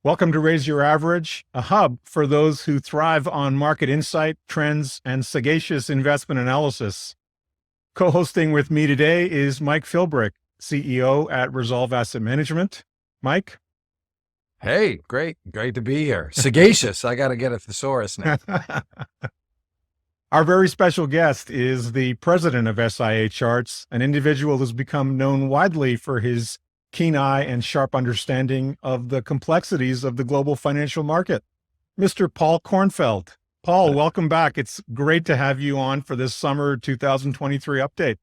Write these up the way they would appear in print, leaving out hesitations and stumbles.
Welcome to Raise Your Average, a hub for those who thrive on market insight, trends, and sagacious investment analysis. Co-hosting with me today is Mike Philbrick, CEO at Resolve Asset Management. Mike? Hey, great to be here. Sagacious, I got to get a thesaurus now. Our very special guest is the president of SIA Charts, an individual who's become known widely for his keen eye and sharp understanding of the complexities of the global financial market, Mr. Paul Kornfeld. Paul, welcome back. It's great to have you on for this summer 2023 update.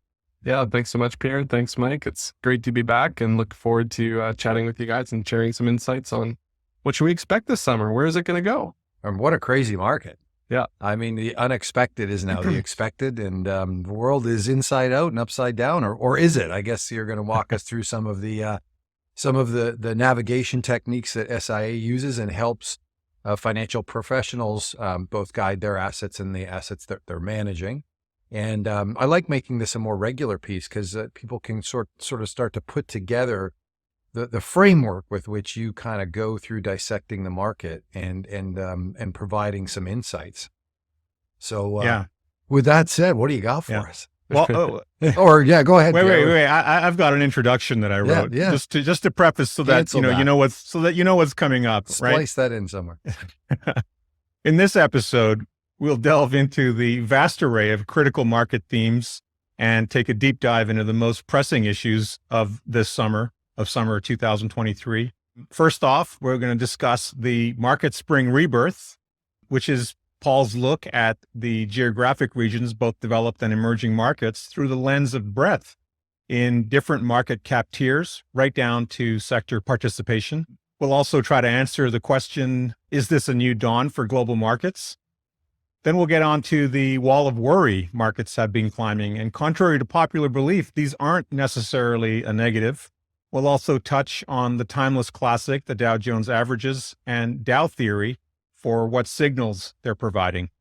Yeah, thanks so much, Pierre. Thanks, Mike. It's great to be back and look forward to chatting with you guys and sharing some insights on what should we expect this summer? Where is it going to go? And what a crazy market. Yeah. I mean, the unexpected is now the expected, and the world is inside out and upside down, or is it? I guess you're going to walk us through some of the navigation techniques that SIA uses and helps financial professionals both guide their assets and the assets that they're managing. And I like making this a more regular piece because people can sort of start to put together the framework with which you kind of go through dissecting the market and providing some insights. So with that said, what do you got for us? Well, go ahead. Wait. I've got an introduction that I wrote just to preface so that you know what's coming up. Splice that in somewhere. In this episode, we'll delve into the vast array of critical market themes and take a deep dive into the most pressing issues of this summer 2023. First off, we're going to discuss the market spring rebirth, which is Paul's look at the geographic regions, both developed and emerging markets, through the lens of breadth in different market cap tiers, right down to sector participation. We'll also try to answer the question, is this a new dawn for global markets? Then we'll get on to the wall of worry markets have been climbing. And contrary to popular belief, these aren't necessarily a negative. We'll also touch on the timeless classic, the Dow Jones averages, and Dow theory for what signals they're providing.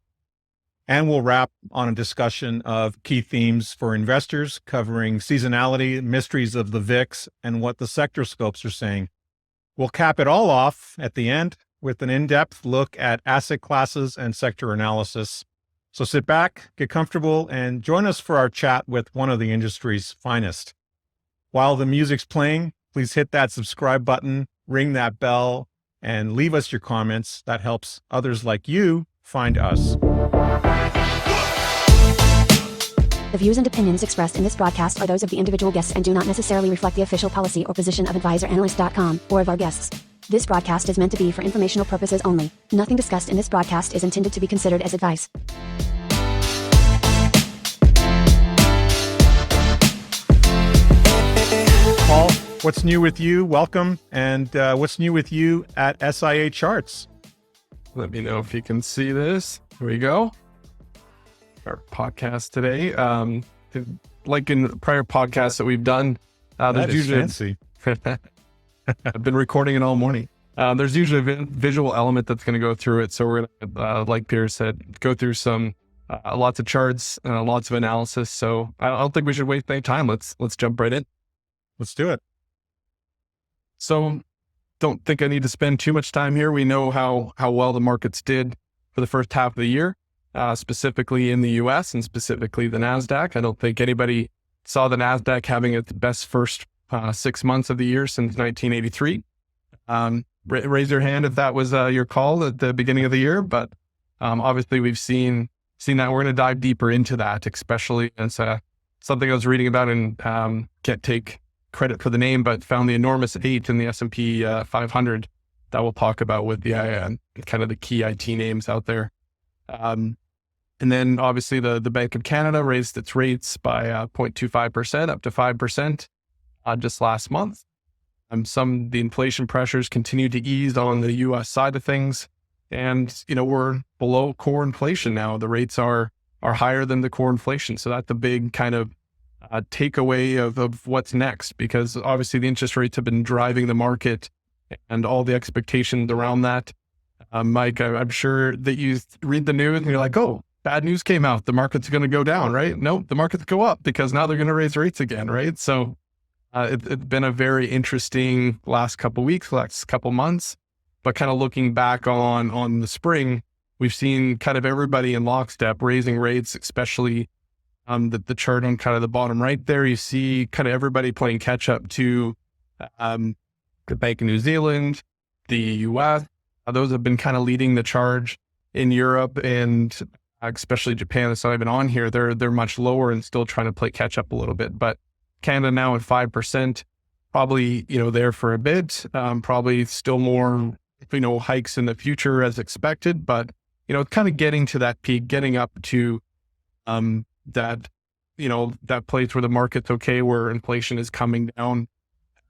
And we'll wrap on a discussion of key themes for investors, covering seasonality, mysteries of the VIX, and what the sector scopes are saying. We'll cap it all off at the end with an in-depth look at asset classes and sector analysis. So sit back, get comfortable, and join us for our chat with one of the industry's finest. While the music's playing, please hit that subscribe button, ring that bell, and leave us your comments. That helps others like you find us. The views and opinions expressed in this broadcast are those of the individual guests and do not necessarily reflect the official policy or position of AdvisorAnalyst.com or of our guests. This broadcast is meant to be for informational purposes only. Nothing discussed in this broadcast is intended to be considered as advice. Paul, what's new with you? Welcome. And what's new with you at SIA Charts? Let me know if you can see this. Here we go. Our podcast today. Like in prior podcasts that we've done, there's usually fancy. I've been recording it all morning. There's usually a visual element that's going to go through it. So we're going to, like Pierre said, go through some lots of charts, lots of analysis. So I don't think we should waste any time. Let's jump right in. Let's do it. So don't think I need to spend too much time here. We know how well the markets did for the first half of the year, specifically in the US and specifically the Nasdaq. I don't think anybody saw the Nasdaq having its best first 6 months of the year since 1983. Raise your hand if that was your call at the beginning of the year. But obviously we've seen that. We're going to dive deeper into that, especially as something I was reading about and can't take credit for the name, but found the enormous 8 in the S&P 500 that we'll talk about with the kind of the key IT names out there. And then obviously the Bank of Canada raised its rates by 0.25% up to 5% just last month. The inflation pressures continue to ease on the US side of things. And, we're below core inflation now. The rates are higher than the core inflation. So that's a big kind of takeaway of what's next, because obviously the interest rates have been driving the market and all the expectations around that. Mike, I'm sure that you read the news and you're like, oh, bad news came out. The market's going to go down, right? Nope, the markets go up because now they're going to raise rates again, right? So it's been a very interesting last couple weeks, last couple months. But kind of looking back on the spring, we've seen kind of everybody in lockstep raising rates, especially the chart on kind of the bottom right there. You see kind of everybody playing catch up to the Bank of New Zealand, the US. Those have been kind of leading the charge in Europe, and especially Japan. That's not even on here. They're much lower and still trying to play catch up a little bit. But Canada now at 5%, probably there for a bit. Probably still more hikes in the future as expected. But kind of getting to that peak, getting up to that place where the market's okay, where inflation is coming down.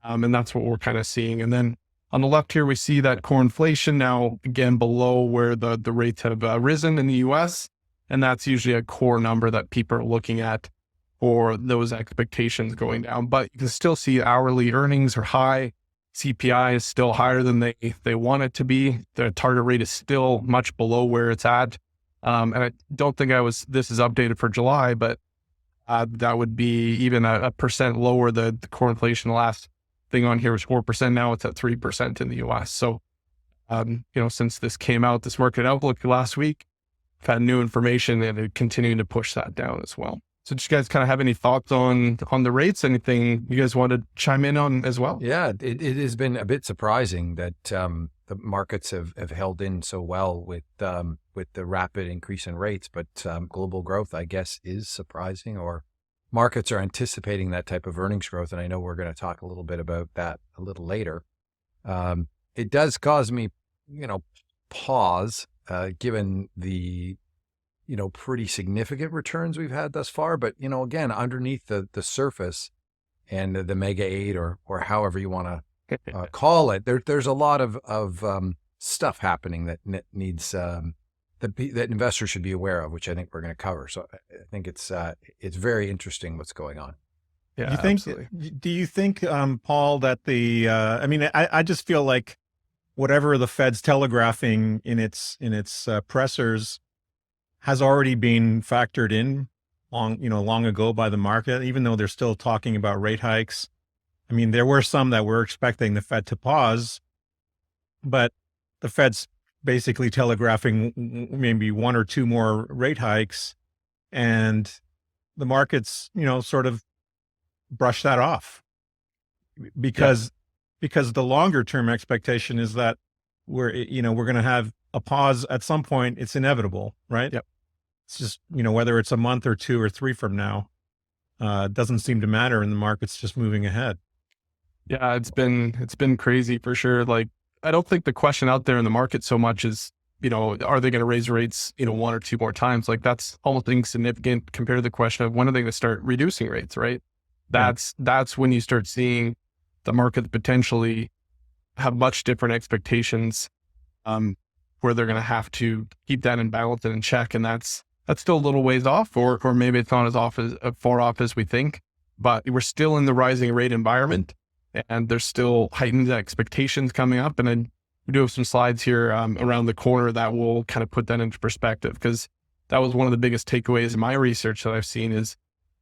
And that's what we're kind of seeing. And then on the left here, we see that core inflation now again below where the rates have risen in the US. And that's usually a core number that people are looking at for those expectations going down. But you can still see hourly earnings are high. CPI is still higher than they want it to be. The target rate is still much below where it's at. And I don't think this is updated for July, but that would be even a percent lower. The core inflation, the last thing on here was 4%. Now it's at 3% in the US. So, since this came out, this market outlook last week, I've had new information and it continuing to push that down as well. So do you guys kind of have any thoughts on the rates? Anything you guys want to chime in on as well? Yeah, it has been a bit surprising that the markets have held in so well with the rapid increase in rates, but global growth, I guess, is surprising, or markets are anticipating that type of earnings growth. And I know we're going to talk a little bit about that a little later. It does cause me, pause, given the pretty significant returns we've had thus far. But, again, underneath the surface and the mega 8 or however you want to call it, there's a lot of stuff happening that needs that investors should be aware of, which I think we're going to cover. So I think it's very interesting what's going on. Yeah, absolutely. Do you think, Paul, that I just feel like whatever the Fed's telegraphing in its pressers has already been factored in long ago by the market, even though they're still talking about rate hikes. I mean, there were some that were expecting the Fed to pause, but the Fed's basically telegraphing maybe one or two more rate hikes, and the markets, sort of brush that off because the longer term expectation is that we're going to have a pause at some point. It's inevitable, right? Yep. It's just, whether it's a month or 2 or 3 from now, it doesn't seem to matter, and the market's just moving ahead. Yeah, it's been crazy for sure. Like, I don't think the question out there in the market so much is, are they going to raise rates, 1 or 2 more times? Like, that's almost insignificant compared to the question of when are they going to start reducing rates, right? That's when you start seeing the market potentially have much different expectations, where they're going to have to keep that in balance and in check. And that's still a little ways off, or maybe it's not as far off as we think, but we're still in the rising rate environment, and there's still heightened expectations coming up. And then we do have some slides here around the corner that will kind of put that into perspective, because that was one of the biggest takeaways in my research that I've seen is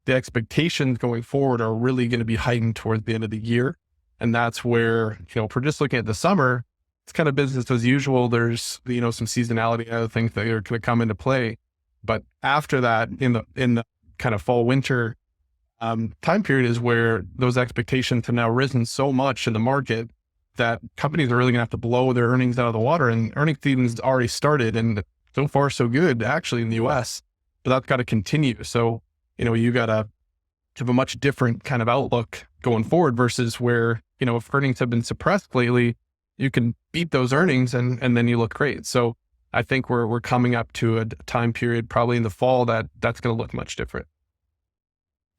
the expectations going forward are really going to be heightened towards the end of the year. And that's where, if we're just looking at the summer, it's kind of business as usual. There's, some seasonality and other things that are going to come into play. But after that, in the kind of fall, winter time period is where those expectations have now risen so much in the market that companies are really going to have to blow their earnings out of the water. And earnings season's already started, and so far so good actually in the US, but that's got to continue. So, you got to have a much different kind of outlook going forward versus where, if earnings have been suppressed lately, you can beat those earnings and then you look great. So I think we're coming up to a time period probably in the fall that's going to look much different.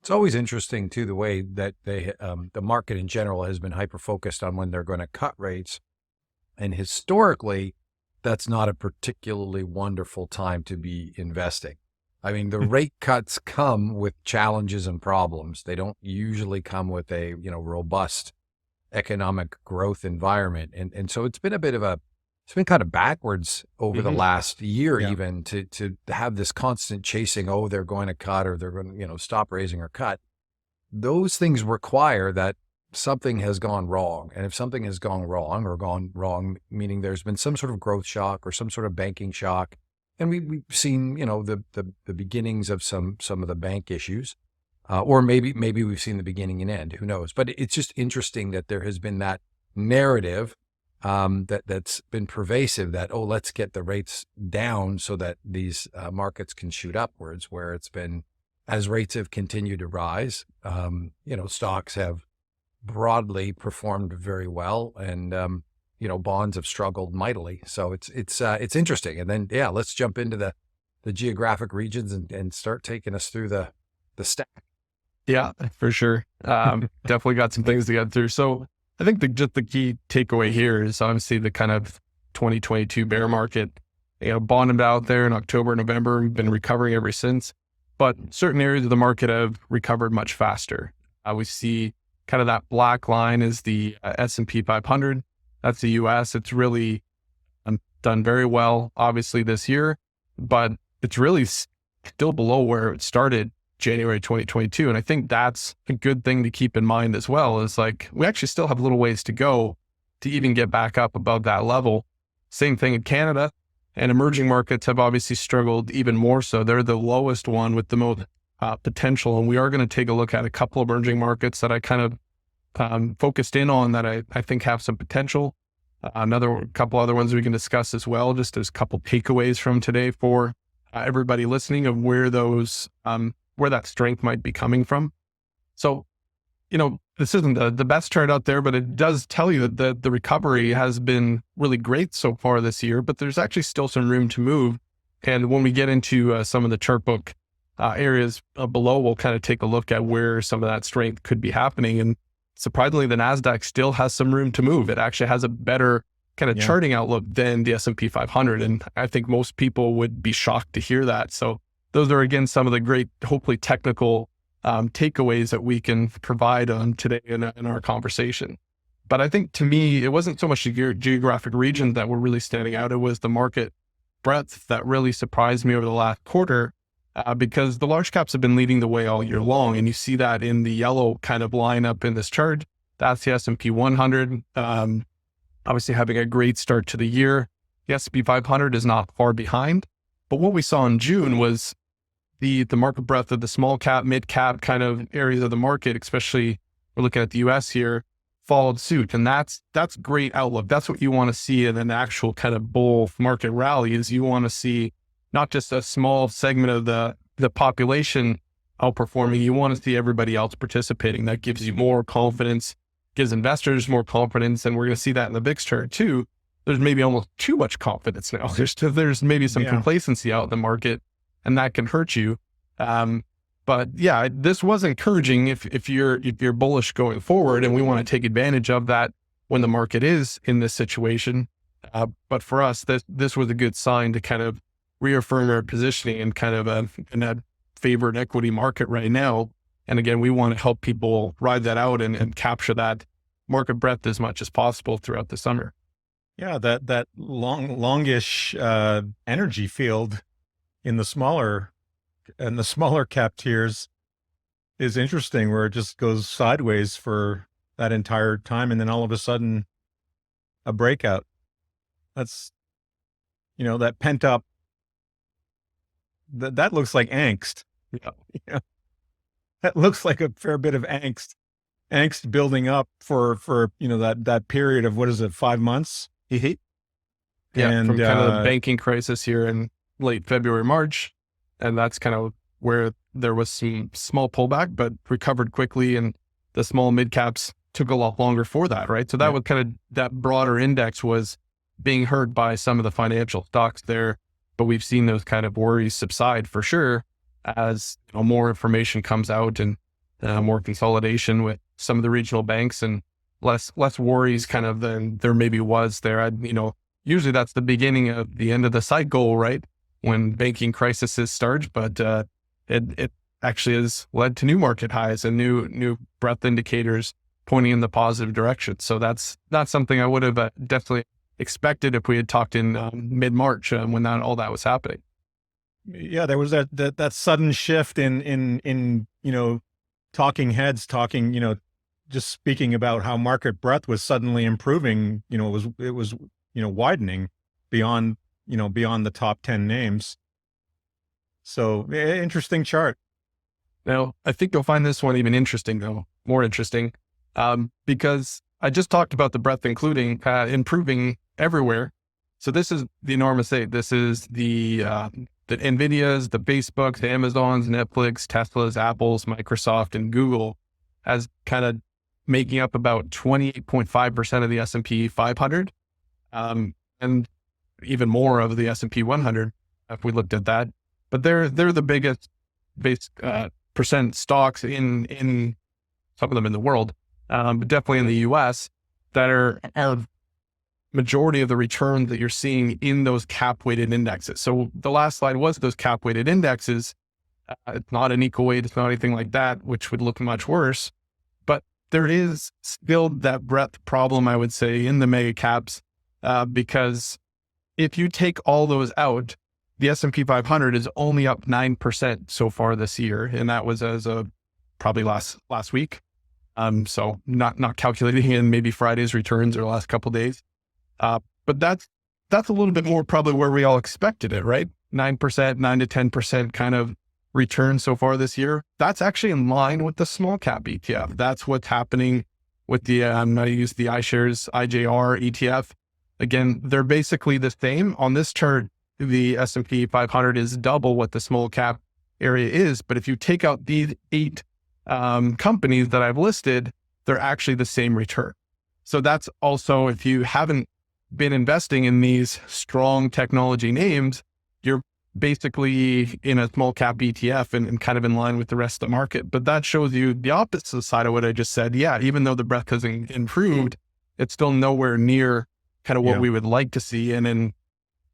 It's always interesting too, the way that the market in general has been hyper focused on when they're going to cut rates. And historically, that's not a particularly wonderful time to be investing. I mean, the rate cuts come with challenges and problems. They don't usually come with a, robust economic growth environment. And so it's been it's been kind of backwards over the last year, even to have this constant chasing. Oh, they're going to cut, or they're going to, stop raising or cut. Those things require that something has gone wrong. And if something has gone wrong, or gone wrong, meaning there's been some sort of growth shock or some sort of banking shock, and we've seen, the beginnings of some of the bank issues, or maybe we've seen the beginning and end, who knows? But it's just interesting that there has been that narrative that's been pervasive, that, oh, let's get the rates down so that these markets can shoot upwards, where it's been, as rates have continued to rise, stocks have broadly performed very well, and bonds have struggled mightily. So it's interesting. And then, let's jump into the geographic regions and start taking us through the stack. Yeah, for sure. Definitely got some things to get through. So I think just the key takeaway here is obviously the kind of 2022 bear market, bottomed out there in October, November, been recovering ever since. But certain areas of the market have recovered much faster. We see kind of that black line is the S&P 500. That's the US. It's really done very well, obviously, this year, but it's really still below where it started January 2022. And I think that's a good thing to keep in mind as well, is like, we actually still have a little ways to go to even get back up above that level. Same thing in Canada, and emerging markets have obviously struggled even more so. They're the lowest one with the most potential. And we are going to take a look at a couple of emerging markets that I kind of focused in on that I think have some potential. Another couple other ones we can discuss as well. Just there's a couple takeaways from today for everybody listening of where those, where that strength might be coming from. So, this isn't the best chart out there, but it does tell you that the recovery has been really great so far this year, but there's actually still some room to move. And when we get into some of the chart book areas below, we'll kind of take a look at where some of that strength could be happening. And surprisingly, the Nasdaq still has some room to move. It actually has a better kind of charting outlook than the S&P 500. And I think most people would be shocked to hear that. So those are, again, some of the great, hopefully technical takeaways that we can provide today in our conversation. But I think, to me, it wasn't so much the geographic region that were really standing out. It was the market breadth that really surprised me over the last quarter, because the large caps have been leading the way all year long. And you see that in the yellow kind of line up in this chart. That's the S&P 100, obviously having a great start to the year. The S&P 500 is not far behind. But what we saw in June was the market breadth of the small cap, mid cap kind of areas of the market, especially we're looking at the US here, followed suit. And that's great outlook. That's what you want to see in an actual kind of bull market rally, is you want to see not just a small segment of the population outperforming, you want to see everybody else participating. That gives you more confidence, gives investors more confidence. And we're going to see that in the VIX chart too. There's maybe almost too much confidence now. There's maybe some complacency out in the market, and that can hurt you. But yeah, this was encouraging if you're bullish going forward, and we want to take advantage of that when the market is in this situation. But for us, this was a good sign to kind of reaffirm our positioning in kind of in that favored equity market right now. And again, we want to help people ride that out and capture that market breadth as much as possible throughout the summer. Yeah, that longish energy field in the smaller cap tiers is interesting, where it just goes sideways for that entire time, and then all of a sudden a breakout. That's, that pent up, that looks like angst. Yeah. That looks like a fair bit of angst building up for that period of, what is it, 5 months? Yeah, and from kind of the banking crisis here in late February, March. And that's kind of where there was some small pullback, but recovered quickly. And the small mid caps took a lot longer for that, right? So that was kind of, that broader index was being hurt by some of the financial stocks there. But we've seen those kind of worries subside for sure as more information comes out, and more consolidation with some of the regional banks, and less worries kind of than there maybe was there. Usually that's the beginning of the end of the cycle, right? When banking crises start, but it actually has led to new market highs and new breadth indicators pointing in the positive direction. So that's not something I would have definitely expected if we had talked in mid-March when all that was happening. Yeah, there was that sudden shift in talking heads talking, just speaking about how market breadth was suddenly improving. It was widening beyond beyond the top 10 names. So interesting chart. Now, I think you'll find this one even interesting, though, more interesting, because I just talked about the breadth, including improving everywhere. So this is the enormous eight. This is the NVIDIAs, the Facebooks, the Amazons, Netflix, Teslas, Apples, Microsoft, and Google as kind of making up about 28.5% of the S&P 500, and even more of the S&P 100 if we looked at that. But they're the biggest percent stocks in some of them in the world, but definitely in the U.S. that are majority of the returns that you're seeing in those cap weighted indexes. So the last slide was those cap weighted indexes. It's not an equal weight. It's not anything like that, which would look much worse. But there is still that breadth problem, I would say, in the mega caps, because if you take all those out, the S&P 500 is only up 9% so far this year. And that was as of probably last week. So not calculating in maybe Friday's returns or the last couple of days. But that's a little bit more probably where we all expected it, right? 9%, 9 to 10% kind of return so far this year. That's actually in line with the small cap ETF. That's what's happening with the, I use the iShares IJR ETF. Again, they're basically the same. On this chart, the S&P 500 is double what the small cap area is. But if you take out these 8 companies that I've listed, they're actually the same return. So that's also, if you haven't been investing in these strong technology names, you're basically in a small cap ETF and kind of in line with the rest of the market. But that shows you the opposite side of what I just said. Yeah, even though the breadth has improved, it's still nowhere near kind of what we would like to see. And then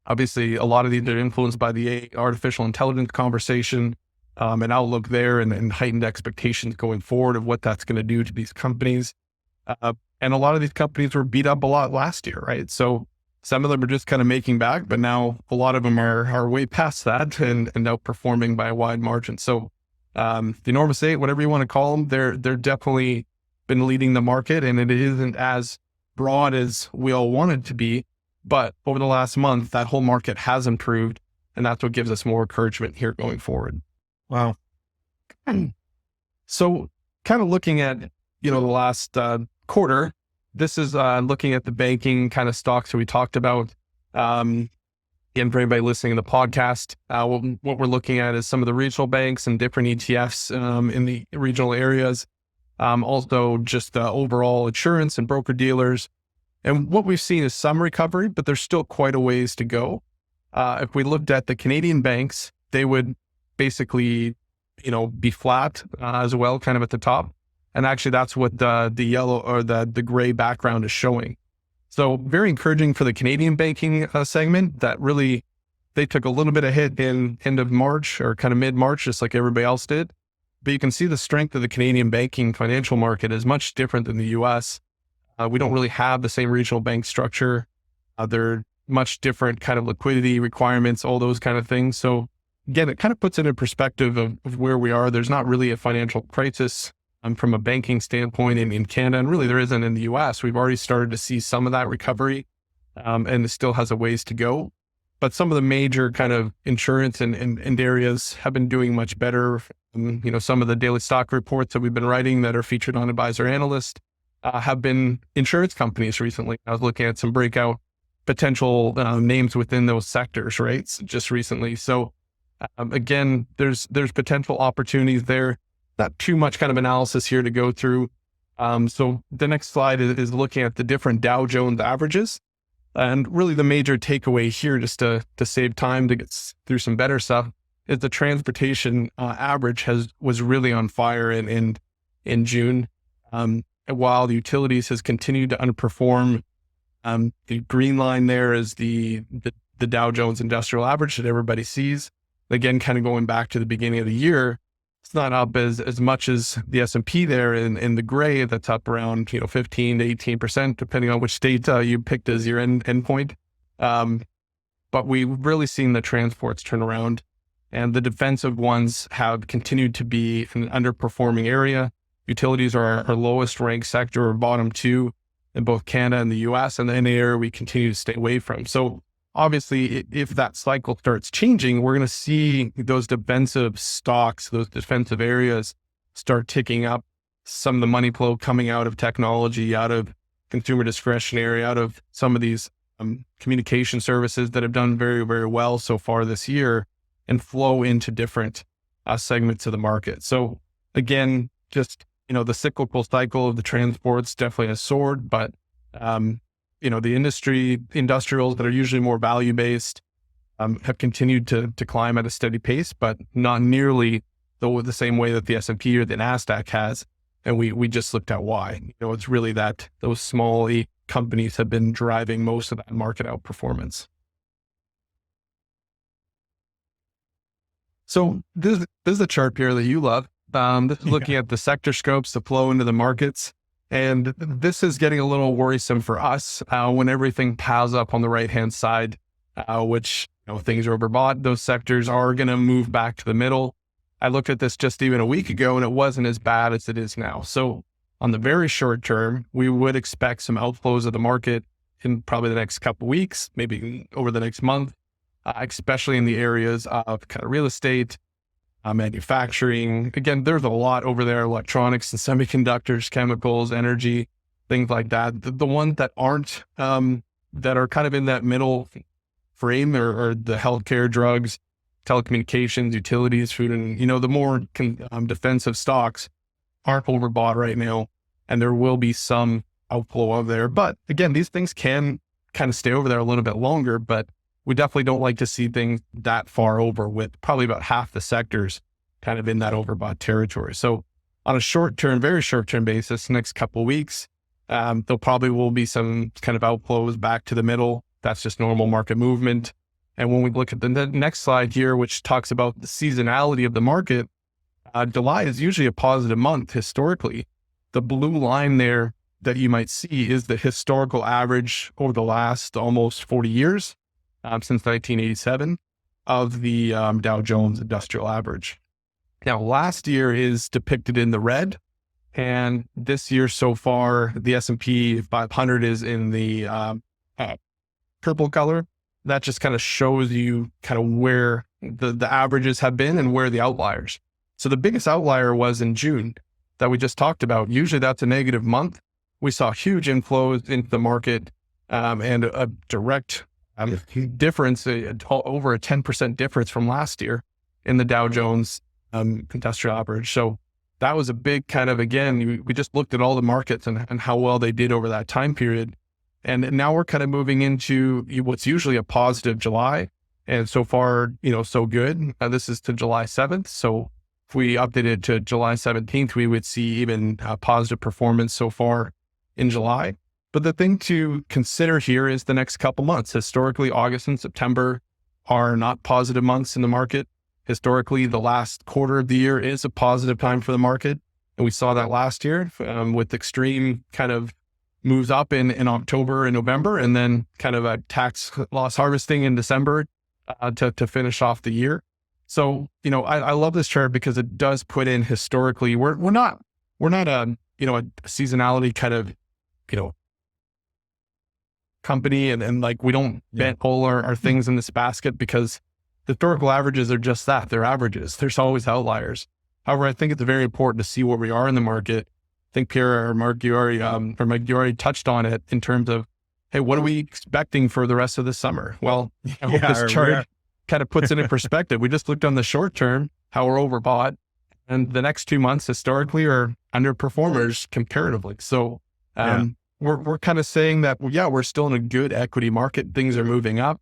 obviously a lot of these are influenced by the artificial intelligence conversation and outlook there and heightened expectations going forward of what that's going to do to these companies. And a lot of these companies were beat up a lot last year, right? So some of them are just kind of making back, but now a lot of them are way past that and outperforming by a wide margin. So the enormous 8, whatever you want to call them, they're definitely been leading the market, and it isn't as broad as we all want it to be. But over the last month, that whole market has improved, and that's what gives us more encouragement here going forward. Wow. So kind of looking at, the last quarter, this is looking at the banking kind of stocks that we talked about. And for anybody listening to the podcast, what we're looking at is some of the regional banks and different ETFs in the regional areas. Also just the overall insurance and broker dealers. And what we've seen is some recovery, but there's still quite a ways to go. If we looked at the Canadian banks, they would basically, be flat as well, kind of at the top. And actually that's what the yellow or the gray background is showing. So very encouraging for the Canadian banking segment that really, they took a little bit of hit in end of March or kind of mid-March, just like everybody else did. But you can see the strength of the Canadian banking financial market is much different than the US. We don't really have the same regional bank structure. They're much different kind of liquidity requirements, all those kind of things. So again, it kind of puts it in perspective of where we are. There's not really a financial crisis from a banking standpoint in Canada, and really there isn't in the US. We've already started to see some of that recovery, and it still has a ways to go. But some of the major kind of insurance and areas have been doing much better. Some of the daily stock reports that we've been writing that are featured on Advisor Analyst have been insurance companies recently. I was looking at some breakout potential names within those sectors, right? Just recently. So again, there's potential opportunities there. Not too much kind of analysis here to go through. So the next slide is looking at the different Dow Jones averages. And really the major takeaway here, just to save time to get through some better stuff, is the transportation average was really on fire in June. While the utilities has continued to underperform, the green line there is the Dow Jones industrial average that everybody sees. Again, kind of going back to the beginning of the year, it's not up as much as the S&P there in the gray that's up around 15 to 18%, depending on which state you picked as your endpoint. But we've really seen the transports turn around, and the defensive ones have continued to be an underperforming area. Utilities are our lowest ranked sector, or bottom two in both Canada and the US, and an area we continue to stay away from. So obviously, if that cycle starts changing, we're going to see those defensive stocks, those defensive areas start ticking up. Some of the money flow coming out of technology, out of consumer discretionary, out of some of these communication services that have done very, very well so far this year, and flow into different segments of the market. So again, just, the cyclical cycle of the transports definitely has soared, but the industrials that are usually more value-based have continued to climb at a steady pace, but not nearly the same way that the S&P or the Nasdaq has. And we just looked at why. It's really that those small companies have been driving most of that market outperformance. So this is a chart here that you love. This is looking at the sector scopes, the flow into the markets. And this is getting a little worrisome for us when everything piles up on the right-hand side, which things are overbought. Those sectors are going to move back to the middle. I looked at this just even a week ago, and it wasn't as bad as it is now. So on the very short term, we would expect some outflows of the market in probably the next couple of weeks, maybe over the next month, especially in the areas of kind of real estate, manufacturing. Again, there's a lot over there: electronics and semiconductors, chemicals, energy, things like that. The ones that aren't, that are kind of in that middle frame, or the healthcare, drugs, telecommunications, utilities, food, and the more defensive stocks aren't overbought right now, and there will be some outflow of there. But again, these things can kind of stay over there a little bit longer, but we definitely don't like to see things that far over, with probably about half the sectors kind of in that overbought territory. So on a short-term, very short-term basis, next couple of weeks, there probably will be some kind of outflows back to the middle. That's just normal market movement. And when we look at the next slide here, which talks about the seasonality of the market, July is usually a positive month historically. The blue line there that you might see is the historical average over the last almost 40 years, since 1987, of the Dow Jones Industrial Average. Now, last year is depicted in the red, and this year so far, the S&P 500 is in the purple color. That just kind of shows you kind of where the averages have been and where the outliers. So the biggest outlier was in June that we just talked about. Usually that's a negative month. We saw huge inflows into the market, and a direct difference, over a 10% difference from last year in the Dow Jones Industrial Average. So that was a big kind of, again, we just looked at all the markets and how well they did over that time period. And now we're kind of moving into what's usually a positive July. And so far, so good. This is to July 7th. So if we updated it to July 17th, we would see even positive performance so far in July. But the thing to consider here is the next couple months. Historically, August and September are not positive months in the market. Historically, the last quarter of the year is a positive time for the market. And we saw that last year with extreme kind of moves up in October and November, and then kind of a tax loss harvesting in December to finish off the year. So, I love this chart because it does put in historically, we're not a seasonality kind of, company, and like we don't bet all our things in this basket, because historical averages are just that. They're averages. There's always outliers. However, I think it's very important to see where we are in the market. I think Pierre or Mark, you already touched on it in terms of, hey, what are we expecting for the rest of the summer? Well, I hope this chart kind of puts it in perspective. We just looked on the short term, how we're overbought, and the next 2 months historically are underperformers comparatively. So we're kind of saying that, we're still in a good equity market. Things are moving up,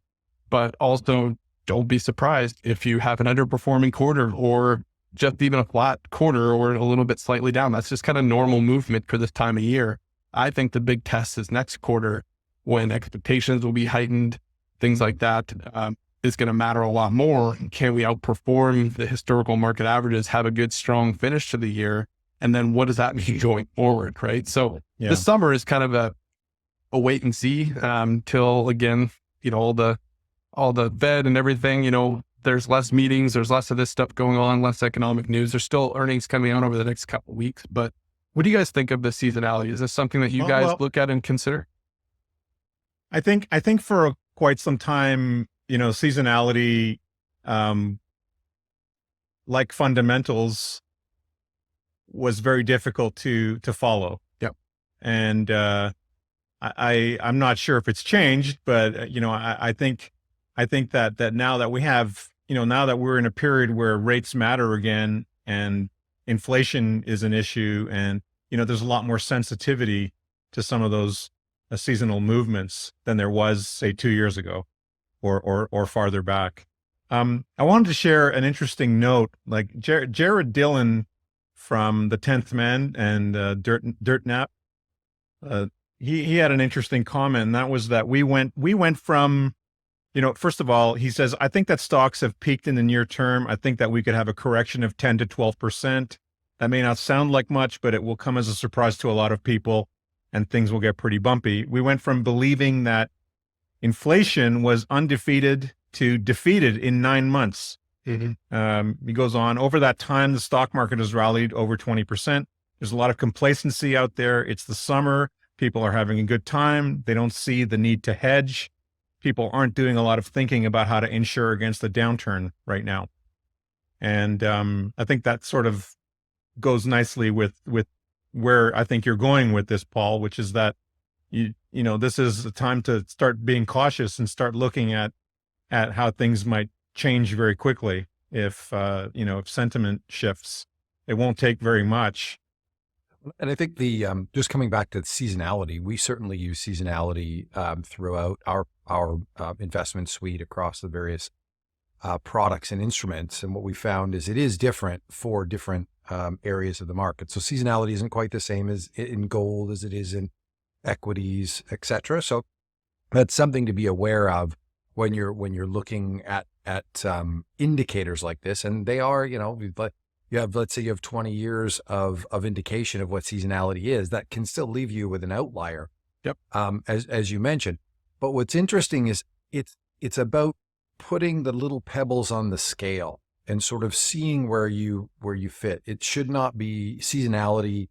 but also don't be surprised if you have an underperforming quarter, or just even a flat quarter, or a little bit slightly down. That's just kind of normal movement for this time of year. I think the big test is next quarter, when expectations will be heightened, things like that, is going to matter a lot more. Can we outperform the historical market averages, have a good, strong finish to the year? And then what does that mean going forward, right? So this summer is kind of a wait and see till, again, all the Fed and everything, there's less meetings, there's less of this stuff going on, less economic news. There's still earnings coming out over the next couple of weeks, but What do you guys think of the seasonality? Is this something that you Well, guys well, look at and consider? I think for quite some time, seasonality, um, like fundamentals, was very difficult to follow. Yep. And I'm not sure if it's changed, but I think that now that we have, now that we're in a period where rates matter again and inflation is an issue, and there's a lot more sensitivity to some of those seasonal movements than there was, say, 2 years ago, or farther back. I wanted to share an interesting note. Like Jared Dillon from the 10th Man and Dirt Nap, he had an interesting comment, and that was that we went from, first of all, he says, I think that stocks have peaked in the near term. I think that we could have a correction of 10 to 12%. That may not sound like much, but it will come as a surprise to a lot of people, and things will get pretty bumpy. We went from believing that inflation was undefeated to defeated in 9 months. He goes on, over that time, the stock market has rallied over 20%. There's a lot of complacency out there. It's the summer. People are having a good time. They don't see the need to hedge. People aren't doing a lot of thinking about how to insure against the downturn right now. And I think that sort of goes nicely with where I think you're going with this, Paul, which is that this is a time to start being cautious and start looking at how things might change very quickly if sentiment shifts. It won't take very much. And I think just coming back to seasonality, we certainly use seasonality throughout our investment suite across the various products and instruments. And what we found is it is different for different areas of the market. So seasonality isn't quite the same as in gold as it is in equities, et cetera. So that's something to be aware of when you're looking at indicators like this. And they are, let's say you have 20 years of indication of what seasonality is. That can still leave you with an outlier. Yep. As you mentioned. But what's interesting is it's about putting the little pebbles on the scale and sort of seeing where you fit. It should not be seasonality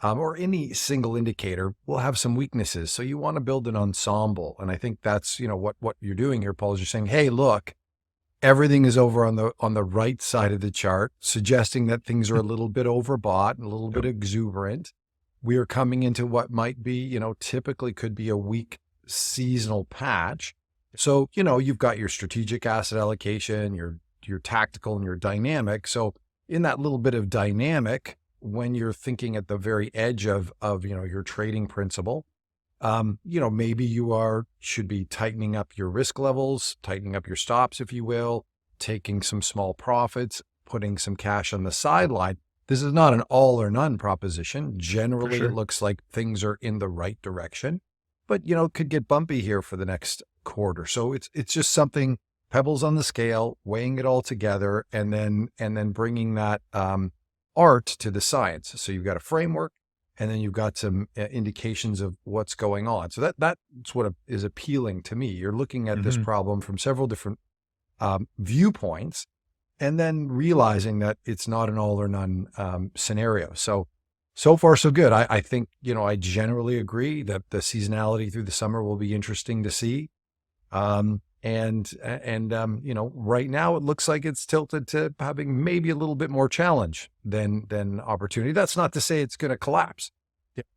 or any single indicator will have some weaknesses. So you want to build an ensemble. And I think that's, what you're doing here, Paul, is you're saying, hey, look, everything is over on the right side of the chart, suggesting that things are a little bit overbought and a little bit exuberant. We are coming into what might be, typically could be a weak seasonal patch. So, you've got your strategic asset allocation, your tactical and your dynamic. So in that little bit of dynamic, when you're thinking at the very edge of your trading principle, maybe you should be tightening up your risk levels, tightening up your stops, if you will, taking some small profits, putting some cash on the sideline. This is not an all or none proposition. Generally, sure. It looks like things are in the right direction, but it could get bumpy here for the next quarter. So it's just something, pebbles on the scale, weighing it all together, and then bringing that art to the science. So you've got a framework, and then you've got some indications of what's going on. So that's what is appealing to me. You're looking at this problem from several different viewpoints, and then realizing that it's not an all or none scenario. So far, so good. I think, I generally agree that the seasonality through the summer will be interesting to see. Right now it looks like it's tilted to having maybe a little bit more challenge than opportunity. That's not to say it's going to collapse,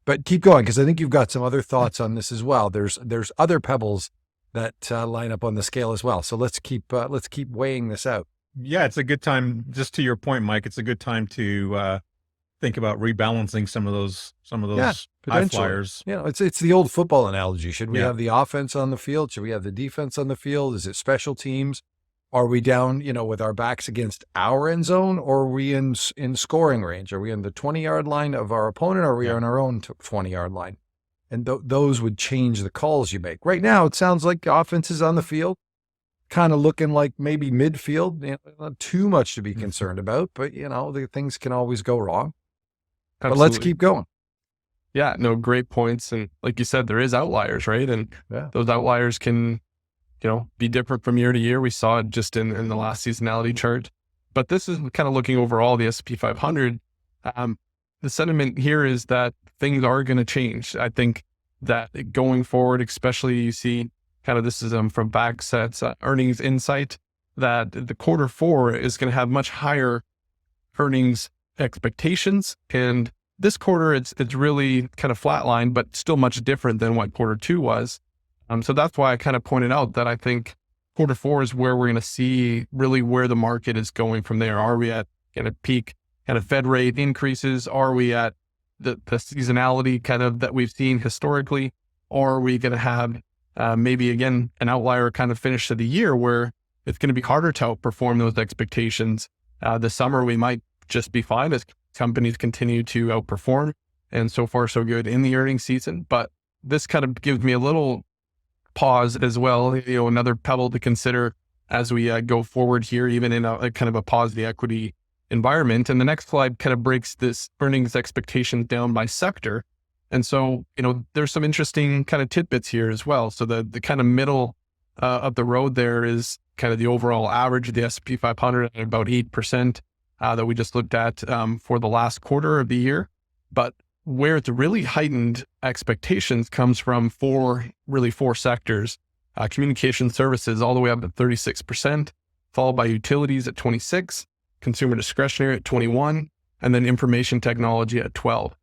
but keep going, because I think you've got some other thoughts on this as well. There's other pebbles that line up on the scale as well. So let's keep weighing this out. Yeah, it's a good time. Just to your point, Mike, it's a good time to think about rebalancing some of those high flyers. It's the old football analogy. Should we have the offense on the field? Should we have the defense on the field? Is it special teams? Are we down, with our backs against our end zone, or are we in scoring range? Are we in the 20-yard line of our opponent, or are we on our own 20-yard line? And those would change the calls you make. Right now, it sounds like offense is on the field, kind of looking like maybe midfield. Not too much to be concerned about, but the things can always go wrong. Absolutely. But let's keep going. Yeah, no, great points. And like you said, there is outliers, right? And those outliers can, be different from year to year. We saw it just in the last seasonality chart. But this is kind of looking overall, the S&P 500. the sentiment here is that things are going to change. I think that going forward, especially you see kind of this is from FactSet's earnings insight, that the quarter four is going to have much higher earnings expectations. And this quarter, it's really kind of flatlined, but still much different than what quarter two was. So that's why I kind of pointed out that I think quarter four is where we're going to see really where the market is going from there. Are we at kind of peak kind of Fed rate increases? Are we at the seasonality kind of that we've seen historically? Or are we going to have maybe again an outlier kind of finish to the year where it's going to be harder to outperform those expectations? This summer we might just be fine as companies continue to outperform, and so far so good in the earnings season. But this kind of gives me a little pause as well, another pebble to consider as we go forward here, even in a kind of a pause the equity environment. And the next slide kind of breaks this earnings expectations down by sector. And so, there's some interesting kind of tidbits here as well. So the kind of middle of the road there is kind of the overall average of the S&P 500 at about 8% that we just looked at for the last quarter of the year. But where it's really heightened expectations comes from four sectors. Communication services all the way up at 36%, followed by utilities at 26%, consumer discretionary at 21%, and then information technology at 12%.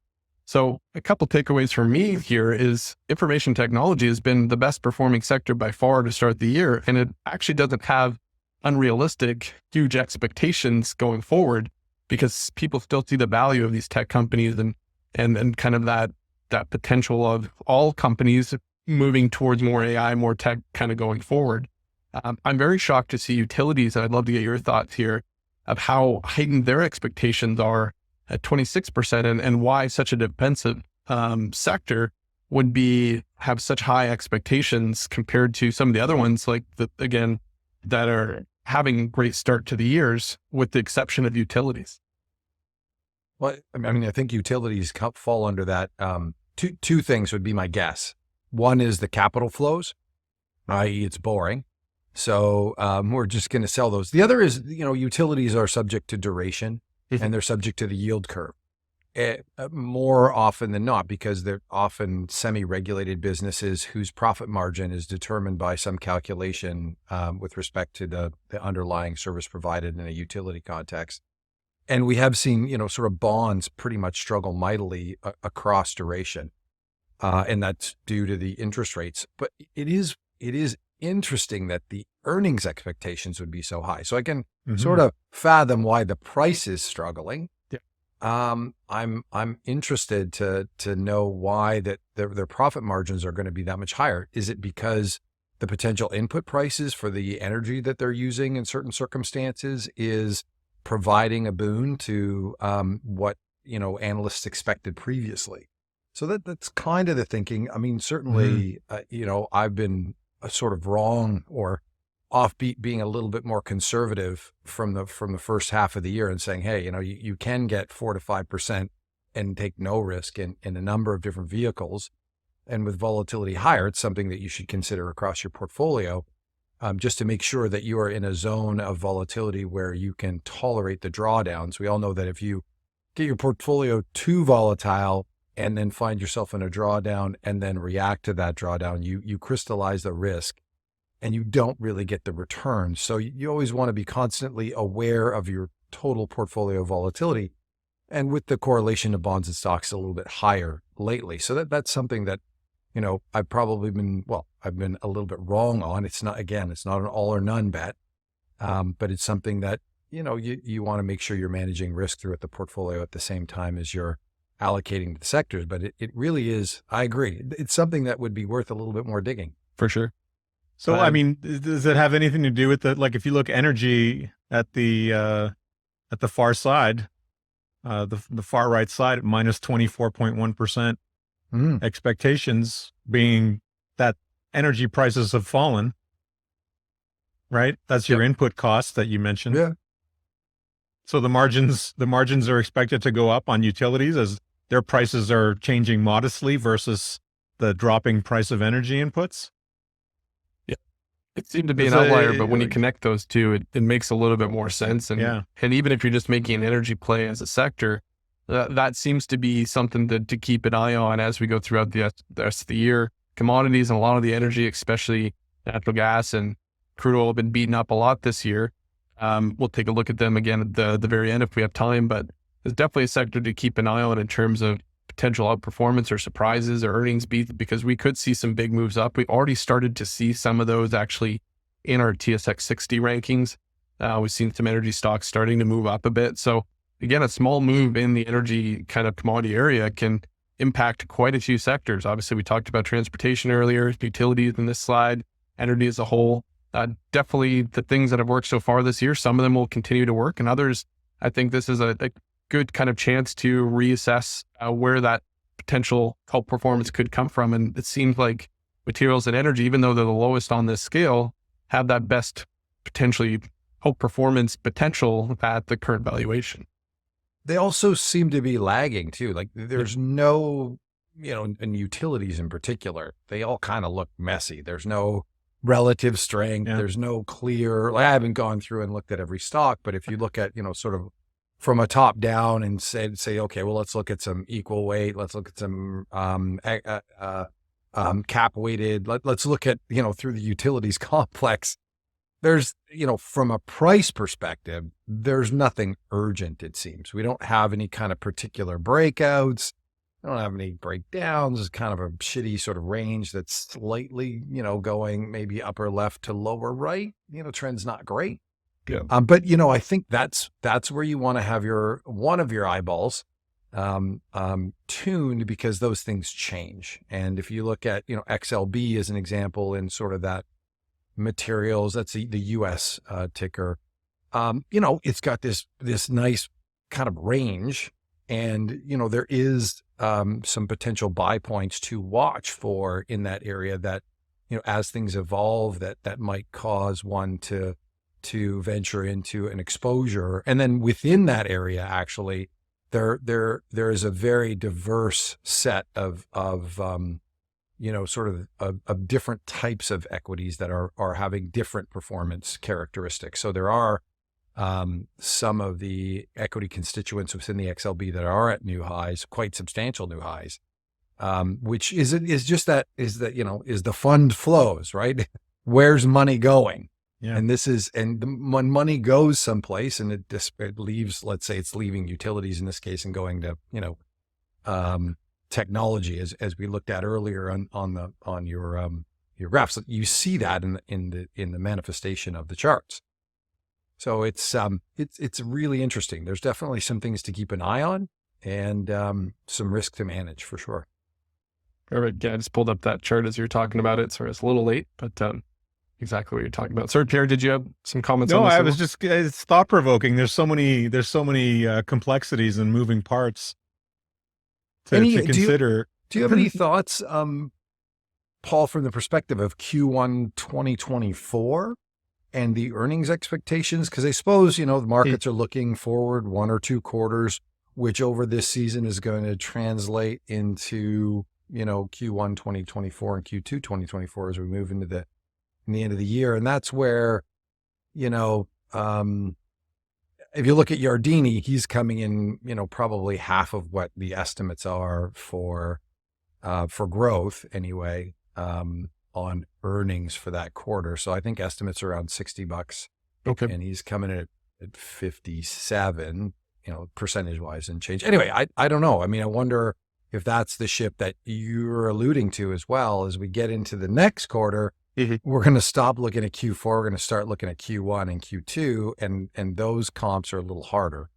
So a couple takeaways for me here is information technology has been the best performing sector by far to start the year. And it actually doesn't have unrealistic, huge expectations going forward because people still see the value of these tech companies and kind of that potential of all companies moving towards more AI, more tech kind of going forward. I'm very shocked to see utilities, and I'd love to get your thoughts here of how heightened their expectations are at 26% and why such a defensive sector would have such high expectations compared to some of the other ones that are having great start to the years, with the exception of utilities. Well, I think utilities fall under that. Two things would be my guess. One is the capital flows, i.e. it's boring. So we're just going to sell those. The other is, utilities are subject to duration and they're subject to the yield curve more often than not, because they're often semi-regulated businesses whose profit margin is determined by some calculation with respect to the underlying service provided in a utility context. And we have seen, sort of bonds pretty much struggle mightily across duration. And that's due to the interest rates. But it is interesting that the earnings expectations would be so high. So I can sort of fathom why the price is struggling. Yeah. I'm interested to know why that their profit margins are going to be that much higher. Is it because the potential input prices for the energy that they're using in certain circumstances is providing a boon to what analysts expected previously? So that's kind of the thinking. I mean, certainly, I've been sort of wrong or offbeat, being a little bit more conservative from the first half of the year and saying, hey, you can get 4 to 5% and take no risk in a number of different vehicles. And with volatility higher, it's something that you should consider across your portfolio, just to make sure that you are in a zone of volatility where you can tolerate the drawdowns. We all know that if you get your portfolio too volatile and then find yourself in a drawdown and then react to that drawdown, you crystallize the risk and you don't really get the return. So you always want to be constantly aware of your total portfolio volatility, and with the correlation of bonds and stocks a little bit higher lately. So that's something that, I've probably been a little bit wrong on. It's not an all or none bet, but it's something that, you want to make sure you're managing risk through the portfolio at the same time as you're allocating to the sectors. But it really is, I agree, it's something that would be worth a little bit more digging. For sure. So, does it have anything to do with if you look energy at the far side, the far right side at minus 24.1%, expectations being that energy prices have fallen, right? That's your input costs that you mentioned. Yeah. So the margins are expected to go up on utilities as their prices are changing modestly versus the dropping price of energy inputs. Yeah. It seemed to be an outlier, but when you connect those two, it makes a little bit more sense. And even if you're just making an energy play as a sector, That seems to be something to keep an eye on as we go throughout the rest of the year. Commodities and a lot of the energy, especially natural gas and crude oil, have been beaten up a lot this year. We'll take a look at them again at the very end if we have time, but there's definitely a sector to keep an eye on in terms of potential outperformance or surprises or earnings beat, because we could see some big moves up. We've already started to see some of those actually in our TSX 60 rankings. We've seen some energy stocks starting to move up a bit. So again, a small move in the energy kind of commodity area can impact quite a few sectors. Obviously, we talked about transportation earlier, utilities in this slide, energy as a whole. Definitely the things that have worked so far this year, some of them will continue to work, and others, I think this is a good kind of chance to reassess where that potential outperformance could come from. And it seems like materials and energy, even though they're the lowest on this scale, have that best potentially outperformance potential at the current valuation. They also seem to be lagging too. Like there's no, and utilities in particular, they all kind of look messy. There's no relative strength. Yeah. There's no clear, like I haven't gone through and looked at every stock, but if you look at, sort of from a top down and say, okay, well, let's look at some equal weight. Let's look at some cap weighted. Let's look at, through the utilities complex. There's, from a price perspective, there's nothing urgent, it seems. We don't have any kind of particular breakouts. We don't have any breakdowns. It's kind of a shitty sort of range that's slightly, going maybe upper left to lower right. Trend's not great. Yeah. But, I think that's where you want to have one of your eyeballs tuned, because those things change. And if you look at, XLB as an example in sort of that materials, that's the US ticker, it's got this nice kind of range, and there is some potential buy points to watch for in that area that as things evolve that might cause one to venture into an exposure. And then within that area, actually there is a very diverse set of sort of different types of equities that are having different performance characteristics. So there are some of the equity constituents within the XLB that are at new highs, quite substantial new highs, which is the fund flows, right? Where's money going? Yeah. And when money goes someplace and it leaves, let's say it's leaving utilities in this case and going to, technology, as we looked at earlier on your graphs, you see that in the manifestation of the charts. So it's really interesting. There's definitely some things to keep an eye on, and some risk to manage for sure. Perfect. Yeah, I just pulled up that chart as you're talking about it. Sorry, it's a little late, but exactly what you're talking about. Sorry, Pierre, did you have some comments on No, this? it's thought provoking. There's so many complexities and moving parts to consider. Do you have any thoughts, Paul, from the perspective of Q1 2024 and the earnings expectations? Because I suppose, the markets are looking forward 1 or 2 quarters, which over this season is going to translate into, Q1 2024 and Q2 2024 as we move into the end of the year. And that's where, if you look at Yardini, he's coming in, probably half of what the estimates are for growth anyway, on earnings for that quarter. So I think estimates are around $60. Okay. And he's coming in at 57, percentage wise and change. Anyway, I don't know. I mean, I wonder if that's the ship that you're alluding to as well. As we get into the next quarter, we're going to stop looking at Q4. We're going to start looking at Q1 and Q2, and those comps are a little harder.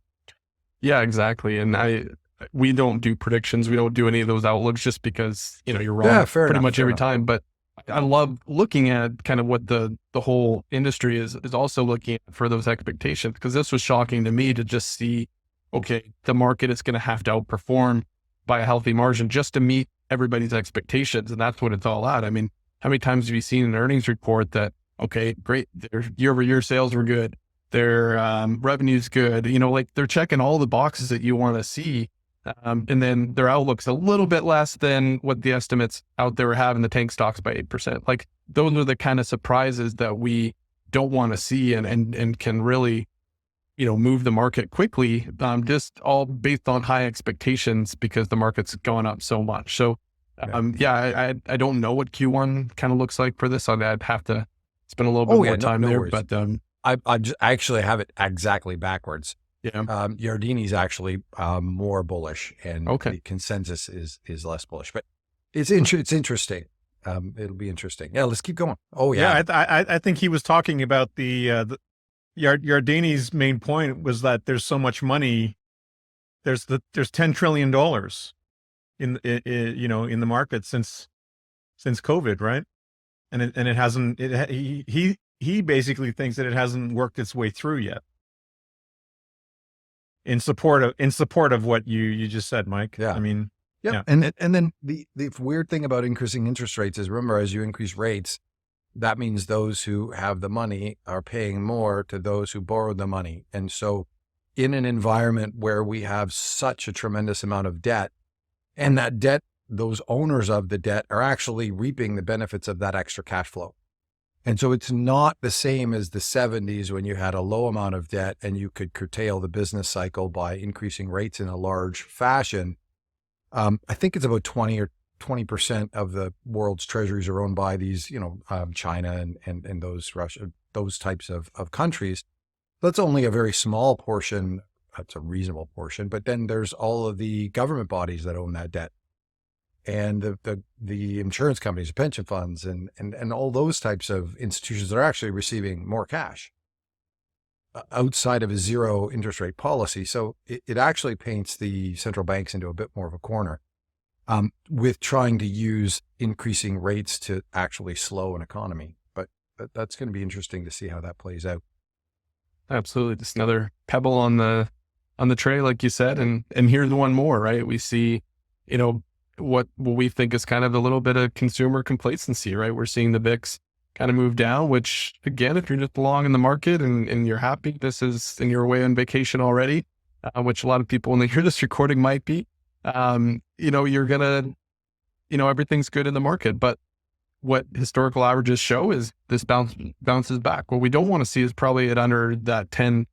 Yeah, exactly. And we don't do predictions. We don't do any of those outlooks just because, you're wrong pretty much every time. But I love looking at kind of what the whole industry is also looking at for those expectations, because this was shocking to me to just see, okay, the market is going to have to outperform by a healthy margin just to meet everybody's expectations. And that's what it's all at. I mean, how many times have you seen an earnings report that, okay, great, their year-over-year sales were good, their revenue's good, like they're checking all the boxes that you want to see, and then their outlook's a little bit less than what the estimates out there were having the tank stocks by 8%. Like those are the kind of surprises that we don't want to see and can really move the market quickly, just all based on high expectations because the market's gone up so much. So, I don't know what Q1 kind of looks like for this. I'd have to spend a little bit more time there, worries. but I actually have it exactly backwards. yeah, Yardini's actually more bullish, and the consensus is less bullish. But it's interesting. It'll be interesting. Yeah, let's keep going. Oh yeah, I think he was talking about the Yardini's main point was that there's so much money. There's $10 trillion in the market since COVID, right? And it hasn't. He basically thinks that it hasn't worked its way through yet. In support of what you just said, Mike. Yeah. I mean, yeah. And then the weird thing about increasing interest rates is, remember, as you increase rates, that means those who have the money are paying more to those who borrowed the money. And so in an environment where we have such a tremendous amount of debt, and that debt, those owners of the debt are actually reaping the benefits of that extra cash flow. And so it's not the same as the 70s when you had a low amount of debt and you could curtail the business cycle by increasing rates in a large fashion. I think it's about 20% of the world's treasuries are owned by these, China and those Russia, those types of countries. That's only a very small portion. That's a reasonable portion. But then there's all of the government bodies that own that debt, and the insurance companies, the pension funds, and all those types of institutions that are actually receiving more cash outside of a zero interest rate policy. So it actually paints the central banks into a bit more of a corner with trying to use increasing rates to actually slow an economy. But that's going to be interesting to see how that plays out. Absolutely. Just another pebble on the tray, like you said. And here's one more, right? We see, what we think is kind of a little bit of consumer complacency, right? We're seeing the VIX kind of move down, which again, if you're just long in the market and you're happy, and you're away on vacation already, which a lot of people when they hear this recording might be, you're gonna, everything's good in the market. But what historical averages show is this bounces back. What we don't want to see is probably at under that 10%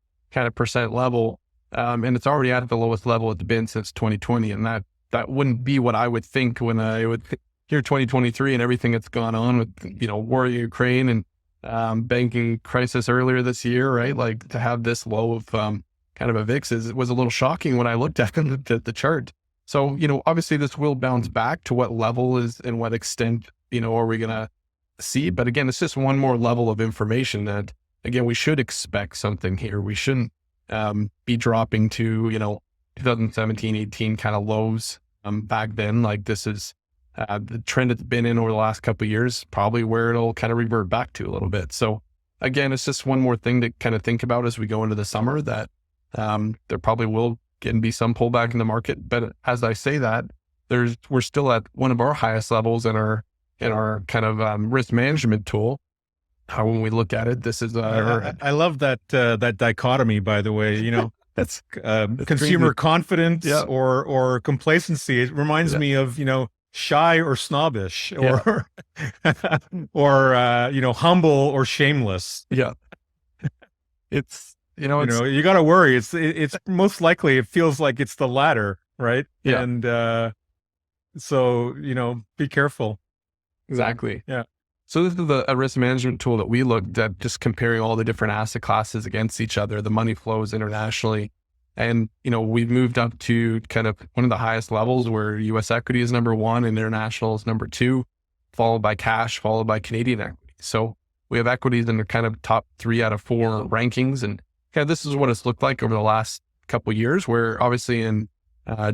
level. And it's already at the lowest level it's been since 2020. And that wouldn't be what I would think when I would hear 2023 and everything that's gone on with, war in Ukraine and banking crisis earlier this year, right? Like to have this low of kind of a VIX was a little shocking when I looked at the chart. So, obviously this will bounce back. To what level is and what extent, are we going to see? But again, it's just one more level of information that, again, we should expect something here. We shouldn't be dropping to, 2017, 18 kind of lows back then. Like this is the trend it's been in over the last couple of years, probably where it'll kind of revert back to a little bit. So again, it's just one more thing to kind of think about as we go into the summer, that there probably will be some pullback in the market. But as I say that, we're still at one of our highest levels in our kind of risk management tool. When we look at it, this is I love that dichotomy, by the way. That's consumer confidence or complacency. It reminds me of shy or snobbish, or or humble or shameless. Yeah, it's you got to worry. It's most likely it feels like it's the latter, right? Yeah, and so be careful. Exactly. Yeah. So this is a risk management tool that we looked at, just comparing all the different asset classes against each other, the money flows internationally. And, we've moved up to kind of one of the highest levels where US equity is number one and international is number two, followed by cash, followed by Canadian equity. So we have equities in the kind of top 3 out of 4 rankings. And this is what it's looked like over the last couple of years, where obviously in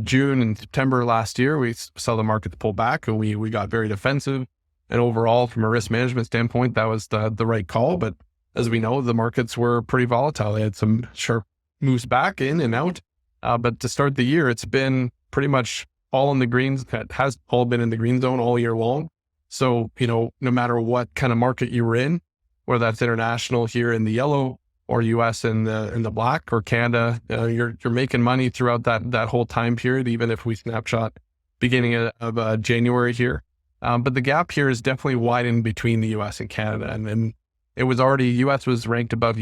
June and September last year, we saw the market pull back and we got very defensive. And overall, from a risk management standpoint, that was the right call. But as we know, the markets were pretty volatile. They had some sharp moves back in and out. But to start the year, it's been pretty much all in the greens. It has all been in the green zone all year long. So, no matter what kind of market you were in, whether that's international here in the yellow or US in the black, or Canada, you're making money throughout that whole time period, even if we snapshot beginning of January here. But the gap here is definitely widened between the US and Canada. And it was already, US was ranked above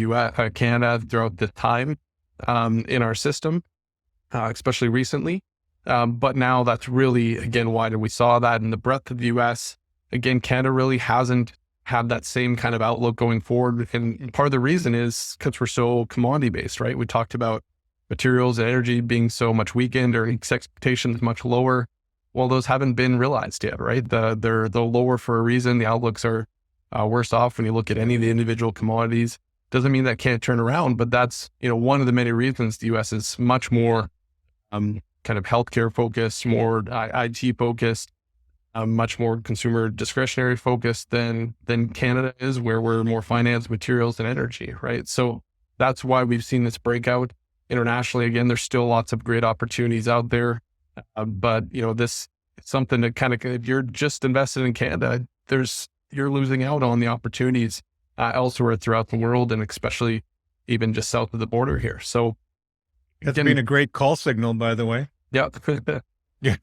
Canada throughout the time. in our system, especially recently. But now that's really, again, why we saw that in the breadth of the US. Again, Canada really hasn't had that same kind of outlook going forward. And part of the reason is because we're so commodity based, right? We talked about materials and energy being so much weakened, or expectations much lower. Well, those haven't been realized yet, right? They're lower for a reason. The outlooks are worse off when you look at any of the individual commodities. Doesn't mean that can't turn around, but that's, one of the many reasons the U.S. is much more kind of healthcare focused, more IT focused, much more consumer discretionary focused than Canada is, where we're more finance, materials, and energy, right? So that's why we've seen this breakout. Internationally, again, there's still lots of great opportunities out there. But, this is something that kind of, if you're just invested in Canada, you're losing out on the opportunities elsewhere throughout the world, and especially even just south of the border here. So That's been a great call signal, by the way. Yeah. Yeah.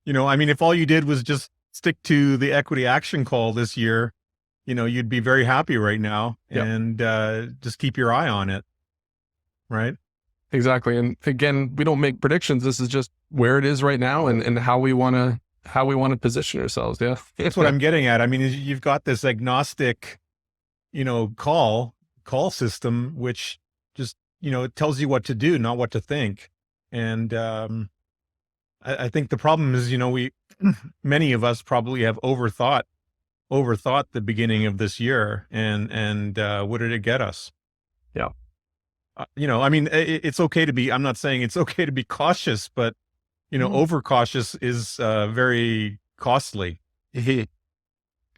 If all you did was just stick to the equity action call this year, you'd be very happy right now, and just keep your eye on it. Right. Exactly. And again, we don't make predictions. This is just where it is right now, and how we want to position ourselves. Yeah. That's what I'm getting at. You've got this agnostic, call system, which just, it tells you what to do, not what to think. And I think the problem is, many of us probably have overthought the beginning of this year, and what did it get us? Yeah. It's okay to be, I'm not saying it's okay to be cautious, but, overcautious is very costly. And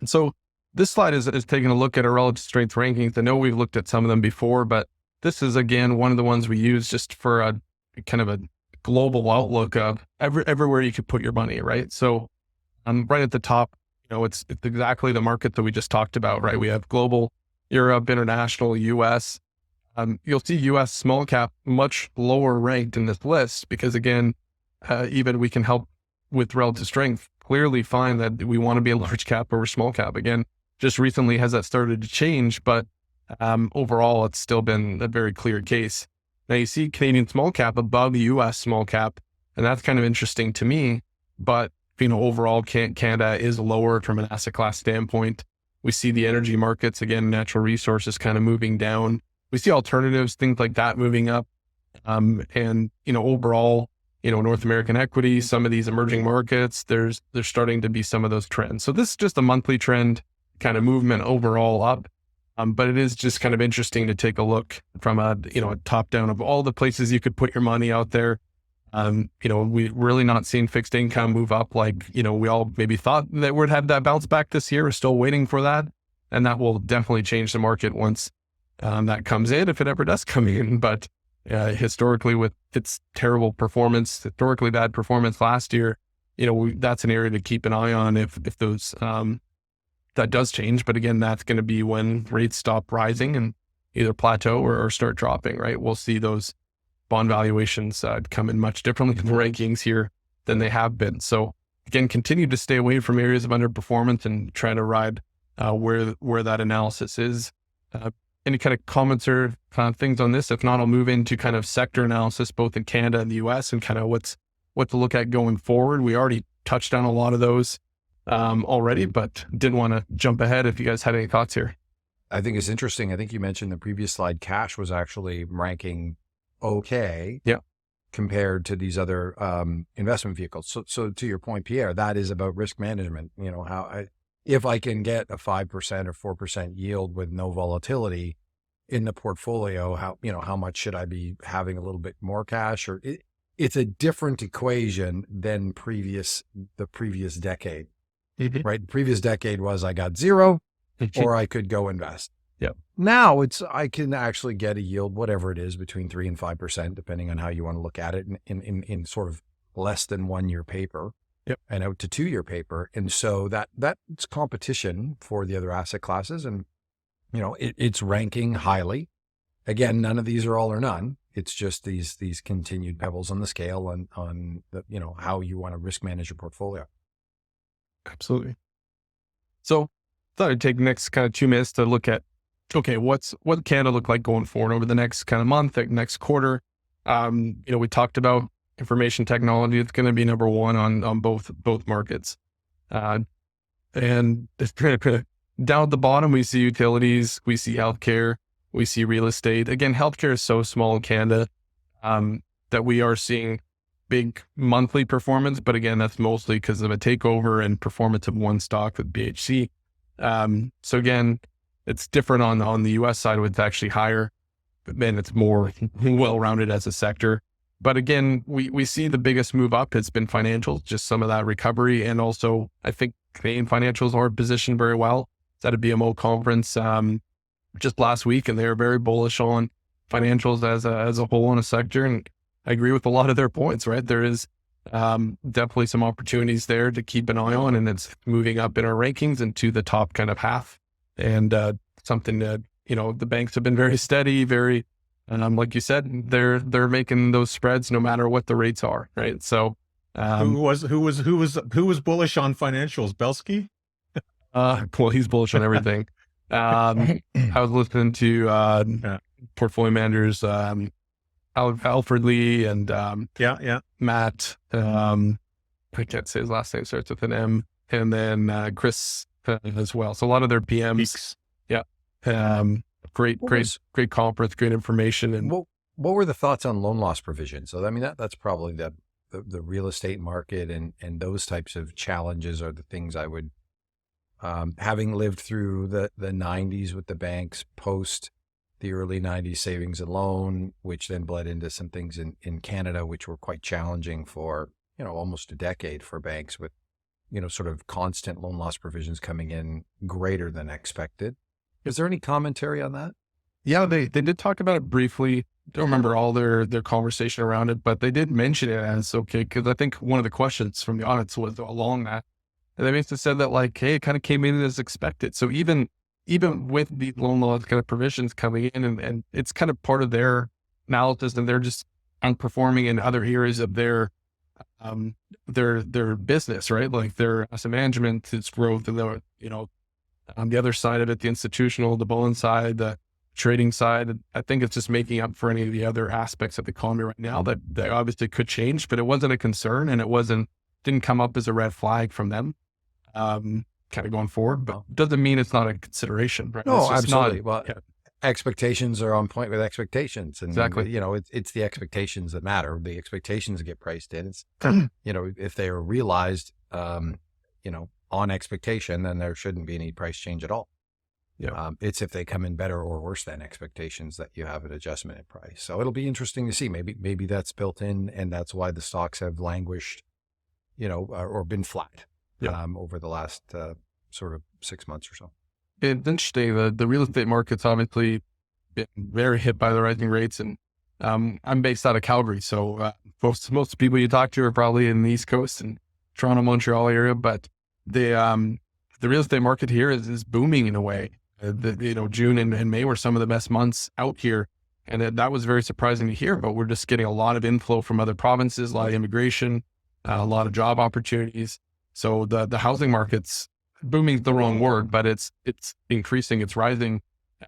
so this slide is taking a look at our relative strength rankings. I know we've looked at some of them before, but this is, again, one of the ones we use just for a kind of a global outlook of everywhere you could put your money, right? So right at the top, it's exactly the market that we just talked about, right? We have global, Europe, international, US. You'll see US small cap much lower ranked in this list because, again, even we can help with relative strength, clearly find that we want to be a large cap over small cap. Again, just recently has that started to change, but overall, it's still been a very clear case. Now you see Canadian small cap above the US small cap, and that's kind of interesting to me, but overall Canada is lower from an asset class standpoint. We see the energy markets, again, natural resources kind of moving down. We see alternatives, things like that moving up. And, overall, North American equity, some of these emerging markets, there's starting to be some of those trends. So this is just a monthly trend kind of movement overall up. But it is just kind of interesting to take a look from a top down of all the places you could put your money out there. We really not seeing fixed income move up like, we all maybe thought that we'd have that bounce back this year. We're still waiting for that. And that will definitely change the market once that comes in, if it ever does come in. But historically, with its terrible performance, historically bad performance last year, that's an area to keep an eye on if those that does change. But again, that's going to be when rates stop rising and either plateau or start dropping, right? We'll see those bond valuations come in much differently in the rankings here than they have been. So again, continue to stay away from areas of underperformance and try to ride where that analysis is. Any kind of comments or things on this? If not, I'll move into kind of sector analysis, both in Canada and the US, and kind of what to look at going forward. We already touched on a lot of those already, but didn't want to jump ahead if you guys had any thoughts here. I think it's interesting. I think you mentioned the previous slide, cash was actually ranking okay. Yeah. Compared to these other investment vehicles. So to your point, Pierre, that is about risk management. If I can get a 5% or 4% yield with no volatility in the portfolio, how much should I be having a little bit more cash? Or it's a different equation than the previous decade, right? The previous decade was I got zero or I could go invest. Yeah. Now I can actually get a yield, whatever it is, between 3 and 5%, depending on how you want to look at it in sort of less than 1 year paper. Yep. And out to 2 year paper. And so that's competition for the other asset classes. And, it's ranking highly. Again, none of these are all or none. It's just these continued pebbles on the scale on the, how you want to risk manage your portfolio. Absolutely. So thought I'd take the next kind of 2 minutes to look at okay, what Canada look like going forward over the next kind of month, next quarter. We talked about information technology. It's going to be number one on both markets. And down at the bottom, we see utilities, we see healthcare, we see real estate. Again, healthcare is so small in Canada that we are seeing big monthly performance. But again, that's mostly because of a takeover and performance of one stock with BHC. So again, it's different on the US side with actually higher, but then it's more well-rounded as a sector. But again, we see the biggest move up has been financials, just some of that recovery. And also, I think Canadian financials are positioned very well. It's at a BMO conference just last week, and they were very bullish on financials as a whole in a sector. And I agree with a lot of their points, right? There is definitely some opportunities there to keep an eye on, and it's moving up in our rankings into the top kind of half. And something that, the banks have been very steady, very, like you said, they're making those spreads no matter what the rates are, right? So, who was bullish on financials? Belsky? Well, he's bullish on everything. I was listening to portfolio managers, Alfred Lee and Matt. I can't say his last name, starts with an M, and then Chris as well. So a lot of their PMs. Peaks. Yeah. Great conference, great information. And what were the thoughts on loan loss provision? So I mean, that's probably the real estate market and those types of challenges are the things I would, having lived through the 90s with the banks, post the early 90s savings and loan, which then bled into some things in Canada, which were quite challenging for, almost a decade for banks with, sort of constant loan loss provisions coming in greater than expected. Is there any commentary on that? Yeah, they did talk about it briefly. Don't remember all their conversation around it, but they did mention it as okay, because I think one of the questions from the audience was along that. And they basically said that like, hey, it kind of came in as expected. So even with the loan loss kind of provisions coming in, and it's kind of part of their analysis, and they're just underperforming in other areas of their business, right? Like their asset management, its growth, and on the other side of it, the institutional, the bond side, the trading side. I think it's just making up for any of the other aspects of the economy right now that obviously could change, but it wasn't a concern, and it didn't come up as a red flag from them. Kind of going forward, but doesn't mean it's not a consideration, right? No, absolutely. Expectations are on point with expectations, and exactly. It's the expectations that matter. The expectations that get priced in. It's if they are realized, on expectation, then there shouldn't be any price change at all. Yeah. It's if they come in better or worse than expectations that you have an adjustment in price. So it'll be interesting to see. Maybe that's built in, and that's why the stocks have languished, or been flat. Over the last sort of 6 months or so. It's interesting. The real estate market's obviously been very hit by the rising rates, and I'm based out of Calgary, so most of the people you talk to are probably in the East Coast and Toronto, Montreal area. But the real estate market here is booming in a way. June and May were some of the best months out here, and that was very surprising to hear. But we're just getting a lot of inflow from other provinces, a lot of immigration, a lot of job opportunities. So the housing market's booming is the wrong word, but it's increasing, it's rising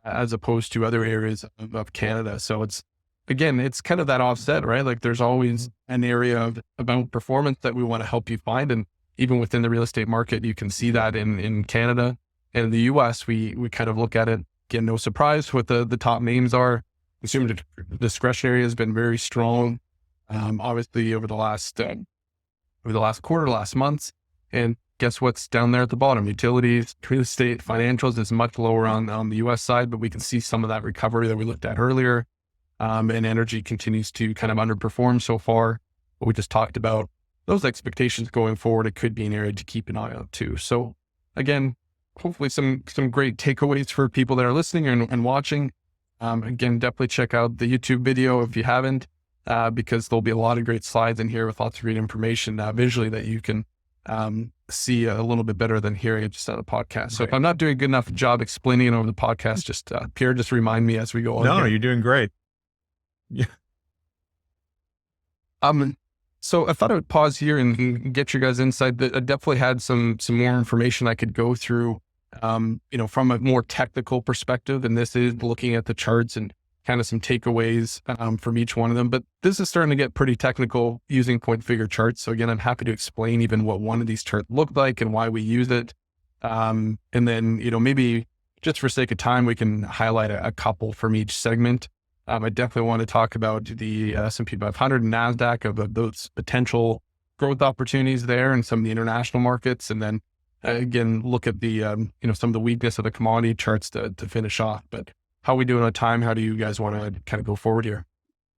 as opposed to other areas of Canada. So it's kind of that offset, right? Like there's always an area about performance that we want to help you find. And even within the real estate market, you can see that in Canada and in the US, we kind of look at it. Again, no surprise what the top names are. Consumer discretionary has been very strong, obviously over the last quarter, last months. And guess what's down there at the bottom? Utilities, real estate, financials is much lower on the US side, but we can see some of that recovery that we looked at earlier. And energy continues to kind of underperform so far. But we just talked about those expectations going forward. It could be an area to keep an eye on too. So again, hopefully some great takeaways for people that are listening and watching. Again, definitely check out the YouTube video if you haven't, because there'll be a lot of great slides in here with lots of great information visually that you can see a little bit better than hearing it just on the podcast. So if I'm not doing a good enough job explaining it over the podcast, just Pierre, just remind me as we go on. No, here. You're doing great. Yeah. So I thought I would pause here and get your guys' insight. I definitely had some more information I could go through from a more technical perspective. And this is looking at the charts and kind of some takeaways from each one of them. But this is starting to get pretty technical using point figure charts. So again, I'm happy to explain even what one of these charts look like and why we use it. And then, maybe just for sake of time, we can highlight a couple from each segment. I definitely want to talk about the S&P 500 and Nasdaq of those potential growth opportunities there and some of the international markets. And then again, look at the, some of the weakness of the commodity charts to finish off. But how are we doing on time? How do you guys want to kind of go forward here?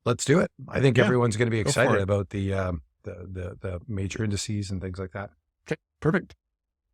Let's do it. I think everyone's going to be excited it. about the major indices and things like that. Okay, perfect.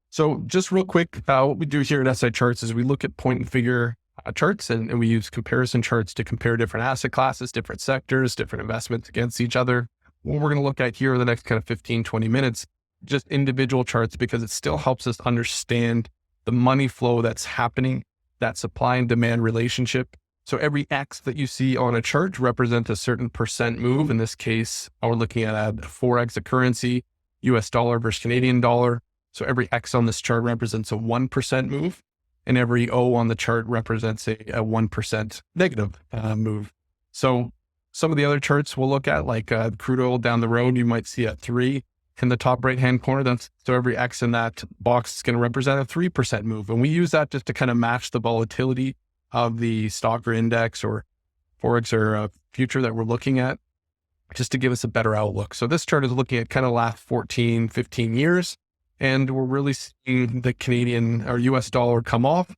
So just real quick, what we do here at SI Charts is we look at point and figure charts and we use comparison charts to compare different asset classes, different sectors, different investments against each other. What we're going to look at here in the next kind of 15, 20 minutes, just individual charts, because it still helps us understand the money flow that's happening, that supply and demand relationship. So every X that you see on a chart represents a certain percent move. In this case, we're looking at a 4X of currency, US dollar versus Canadian dollar. So every X on this chart represents a 1% move, and every O on the chart represents a 1% negative move. So some of the other charts we'll look at, like crude oil down the road, you might see a 3 in the top right-hand corner. So every X in that box is going to represent a 3% move. And we use that just to kind of match the volatility of the stock or index or Forex or future that we're looking at, just to give us a better outlook. So this chart is looking at kind of last 14, 15 years. And we're really seeing the Canadian or US dollar come off.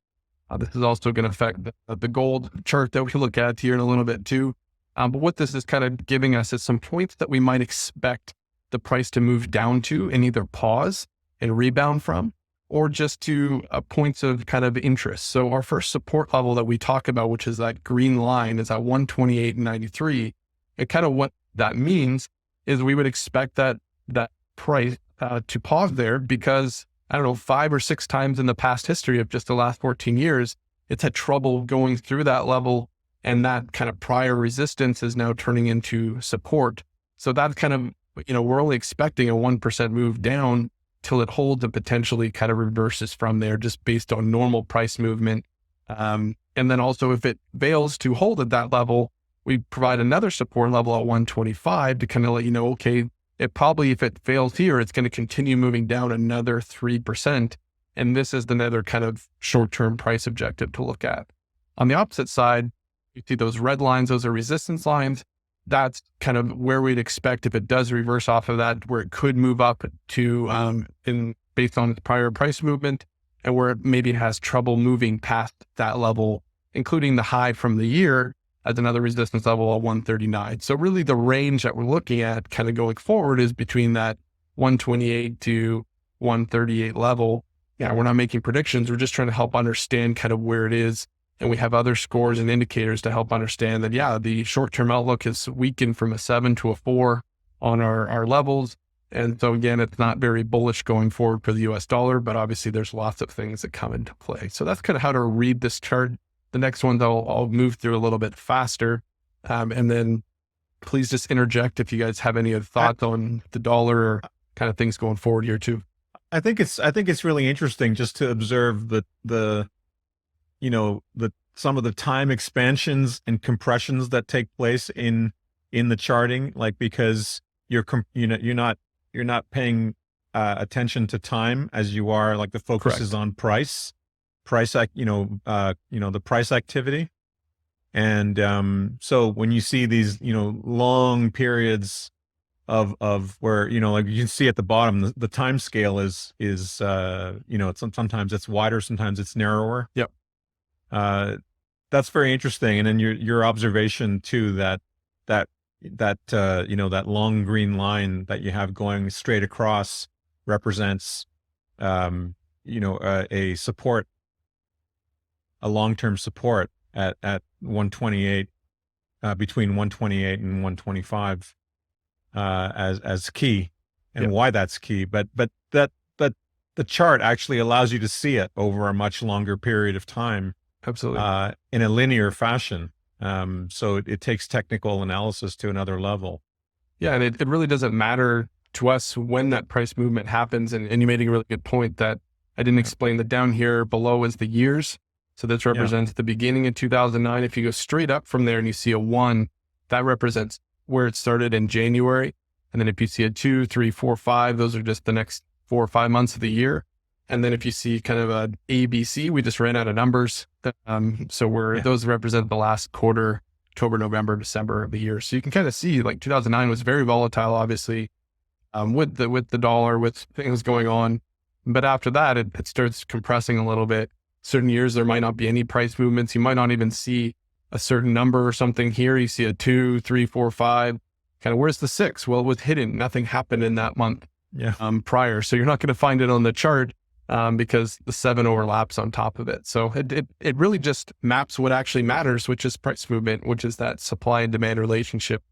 This is also going to affect the gold chart that we look at here in a little bit too. But what this is kind of giving us is some points that we might expect the price to move down to and either pause and rebound from, or just to points of kind of interest. So our first support level that we talk about, which is that green line, is at 128.93. And kind of what that means is we would expect that price to pause there, because 5 or 6 times in the past history of just the last 14 years, it's had trouble going through that level, and that kind of prior resistance is now turning into support. So that's kind of, we're only expecting a 1% move down till it holds and potentially kind of reverses from there, just based on normal price movement. And then also, if it fails to hold at that level, we provide another support level at 125 to kind of let you know, okay, it probably, if it fails here, it's going to continue moving down another 3%. And this is another kind of short-term price objective to look at. On the opposite side, you see those red lines, those are resistance lines. That's kind of where we'd expect, if it does reverse off of that, where it could move up to, based on its prior price movement, and where it maybe has trouble moving past that level, including the high from the year as another resistance level at 139. So really the range that we're looking at kind of going forward is between that 128 to 138 level. Yeah, we're not making predictions. We're just trying to help understand kind of where it is. And we have other scores and indicators to help understand that, the short-term outlook has weakened from a 7 to a 4 on our levels. And so again, it's not very bullish going forward for the US dollar, but obviously there's lots of things that come into play. So that's kind of how to read this chart. The next ones I'll move through a little bit faster. And then please just interject if you guys have any other thoughts on the dollar or kind of things going forward here too. I think it's really interesting just to observe some of the time expansions and compressions that take place in the charting, because you're not paying attention to time as you are, like the focus Correct. is on the price activity. And so when you see these long periods of where like you can see at the bottom, the time scale is sometimes it's wider, sometimes it's narrower. Yep. That's very interesting. And then your observation too, that long green line that you have going straight across represents a support, a long-term support at 128, between 128 and 125 as key, and why that's key. But the chart actually allows you to see it over a much longer period of time. Absolutely. In a linear fashion. So it takes technical analysis to another level. Yeah, and it really doesn't matter to us when that price movement happens. And you made a really good point that I didn't explain that down here below is the years. So this represents the beginning of 2009. If you go straight up from there and you see a 1, that represents where it started in January. And then if you see a 2, 3, 4, 5, those are just the next 4 or 5 months of the year. And then if you see kind of a ABC, we just ran out of numbers. Those represent the last quarter, October, November, December of the year. So you can kind of see like 2009 was very volatile, obviously, with the dollar, with things going on. But after that, it starts compressing a little bit. Certain years, there might not be any price movements. You might not even see a certain number or something here. You see a 2, 3, 4, 5. Kind of, where's the 6? Well, it was hidden. Nothing happened in that month prior. So you're not going to find it on the chart because the 7 overlaps on top of it. So it really just maps what actually matters, which is price movement, which is that supply and demand relationship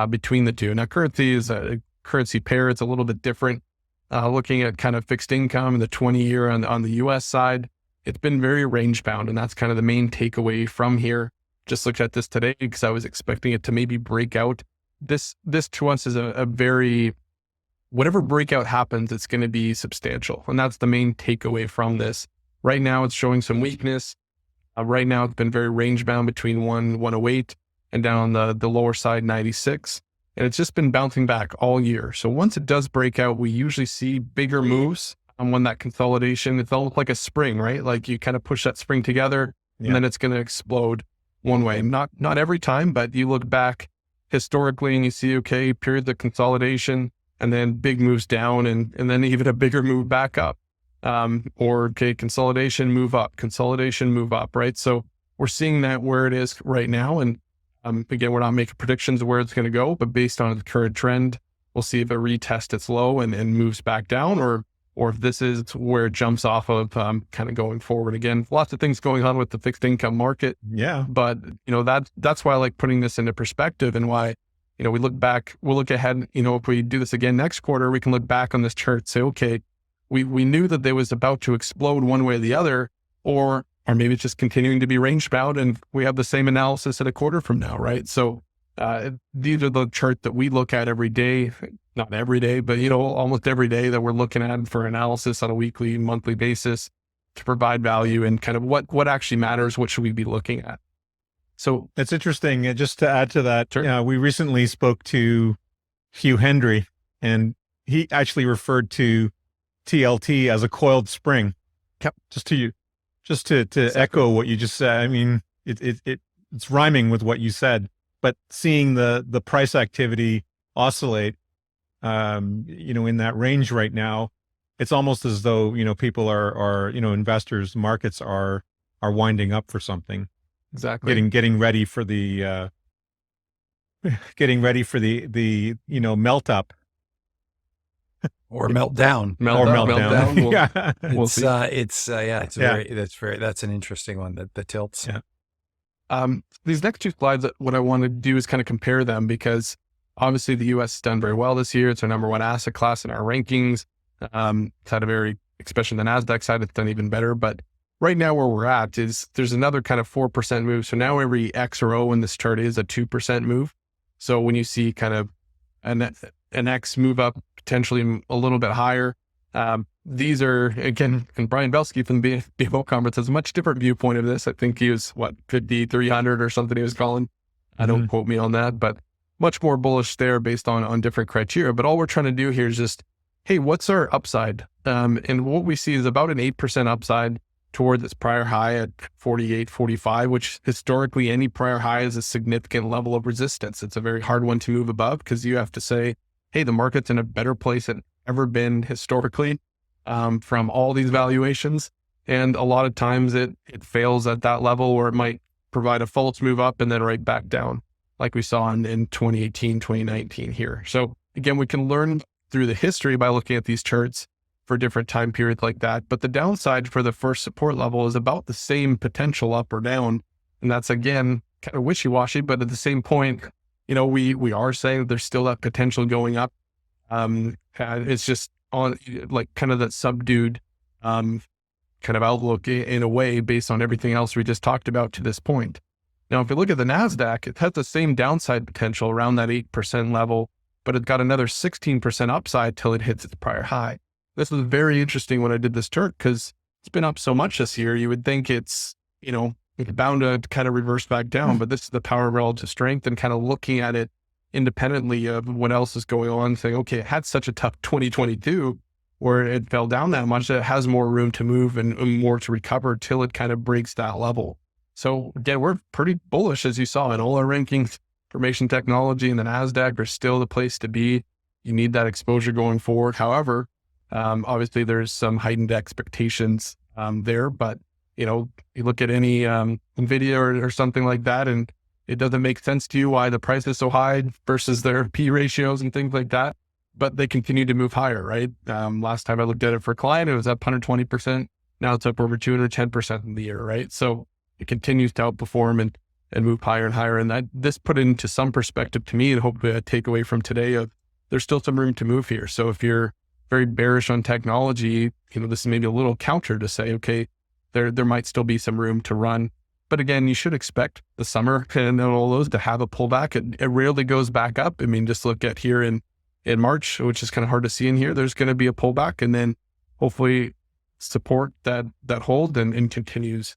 between the two. Now, currency is a currency pair. It's a little bit different. Looking at kind of fixed income, the 20-year on the US side, it's been very range bound. And that's kind of the main takeaway from here. Just looked at this today because I was expecting it to maybe break out. This to us is a very, whatever breakout happens, it's going to be substantial. And that's the main takeaway from this. Right now, it's showing some weakness. Right now, it's been very range bound between 108 and down the lower side, 96. And it's just been bouncing back all year. So once it does break out, we usually see bigger moves when that consolidation, it's all like a spring, right? Like you kind of push that spring together and then it's going to explode one way. Not every time, but you look back historically and you see, okay, periods of consolidation and then big moves down and then even a bigger move back up. Consolidation, move up, right? So we're seeing that where it is right now. And again, we're not making predictions of where it's going to go, but based on the current trend, we'll see if it retests its low and moves back down or if this is where it jumps off of kind of going forward. Again, lots of things going on with the fixed income market. Yeah. But, that's why I like putting this into perspective and why, we look back, we'll look ahead, if we do this again next quarter, we can look back on this chart and say, okay, we knew that they was about to explode one way or the other, or maybe it's just continuing to be range bound and we have the same analysis at a quarter from now, right? So these are the charts that we look at every day, not every day, but almost every day that we're looking at for analysis on a weekly, monthly basis to provide value and kind of what actually matters, what should we be looking at. So it's interesting. Just to add to that, sure. We recently spoke to Hugh Hendry, and he actually referred to TLT as a coiled spring. Yep. Just to exactly. Echo what you just said. I mean, it's rhyming with what you said, but seeing the price activity oscillate, in that range right now, it's almost as though, people are investors, markets are winding up for something. Exactly. Getting ready for the melt up. Or meltdown. Meltdown. We'll see. That's an interesting one, the tilts. Yeah. These next two slides, what I want to do is kind of compare them because obviously the US has done very well this year. It's our number one asset class in our rankings. It's had especially the Nasdaq side, it's done even better. But right now where we're at is there's another kind of 4% move. So now every X or O in this chart is a 2% move. So when you see kind of an X move up, potentially a little bit higher, these are, again, and Brian Belsky from the BMO conference has a much different viewpoint of this. I think he was 5,300 or something he was calling. I don't quote me on that, but much more bullish there based on different criteria. But all we're trying to do here is just, hey, what's our upside? And what we see is about an 8% upside towards its prior high at 48, 45, which historically any prior high is a significant level of resistance. It's a very hard one to move above because you have to say, hey, the market's in a better place than ever been historically from all these valuations. And a lot of times it fails at that level where it might provide a false move up and then right back down like we saw in 2018, 2019 here. So again, we can learn through the history by looking at these charts for different time periods like that. But the downside for the first support level is about the same potential up or down. And that's, again, kind of wishy-washy, but at the same point, we are saying that there's still that potential going up. It's just on like kind of that subdued kind of outlook in a way based on everything else we just talked about to this point. Now, if you look at the Nasdaq, it has the same downside potential around that 8% level, but it's got another 16% upside till it hits its prior high. this was very interesting when I did this chart because it's been up so much this year. You would think it's, it's bound to kind of reverse back down, but this is the power of relative strength and kind of looking at it independently of what else is going on, saying, okay, it had such a tough 2022 where it fell down that much that it has more room to move and more to recover till it kind of breaks that level. So again, we're pretty bullish, as you saw in all our rankings. Information technology and the Nasdaq are still the place to be. You need that exposure going forward. However, obviously there's some heightened expectations there, but you look at any NVIDIA or something like that, and it doesn't make sense to you why the price is so high versus their P ratios and things like that, but they continue to move higher, right? Last time I looked at it for a client, it was up 120%. Now it's up over 210% in the year, right? So it continues to outperform and move higher and higher. And this put into some perspective to me, and hopefully a takeaway from today of there's still some room to move here. So if you're very bearish on technology, this is maybe a little counter to say, okay, there might still be some room to run. But again, you should expect the summer and all those to have a pullback. It rarely goes back up. I mean, just look at here in March, which is kind of hard to see in here. There's going to be a pullback and then hopefully support that hold and continues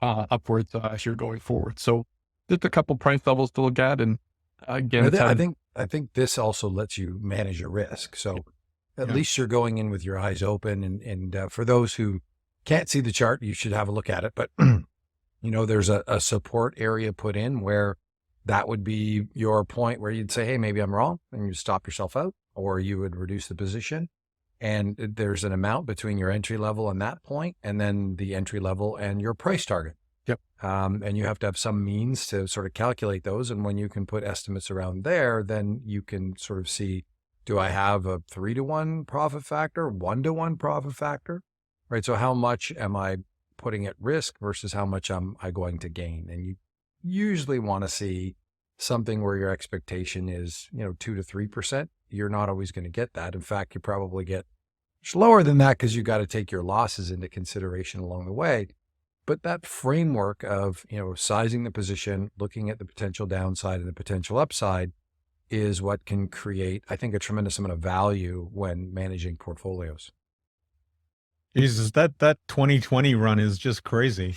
upwards here going forward. So just a couple price levels to look at. And again, I think this also lets you manage your risk. So at least you're going in with your eyes open. And for those who can't see the chart, you should have a look at it. But there's a support area put in where that would be your point where you'd say, hey, maybe I'm wrong, and you stop yourself out, or you would reduce the position. And there's an amount between your entry level and that point, and then the entry level and your price target. Yep. And you have to have some means to sort of calculate those. And when you can put estimates around there, then you can sort of see, do I have a 3-to-1 profit factor, 1-to-1 profit factor, right? So how much am I putting at risk versus how much am I going to gain? And you usually want to see something where your expectation is, 2 to 3%. You're not always going to get that. In fact, you probably get much lower than that because you got to take your losses into consideration along the way. But that framework of, sizing the position, looking at the potential downside and the potential upside is what can create, I think, a tremendous amount of value when managing portfolios. Jesus, that 2020 run is just crazy.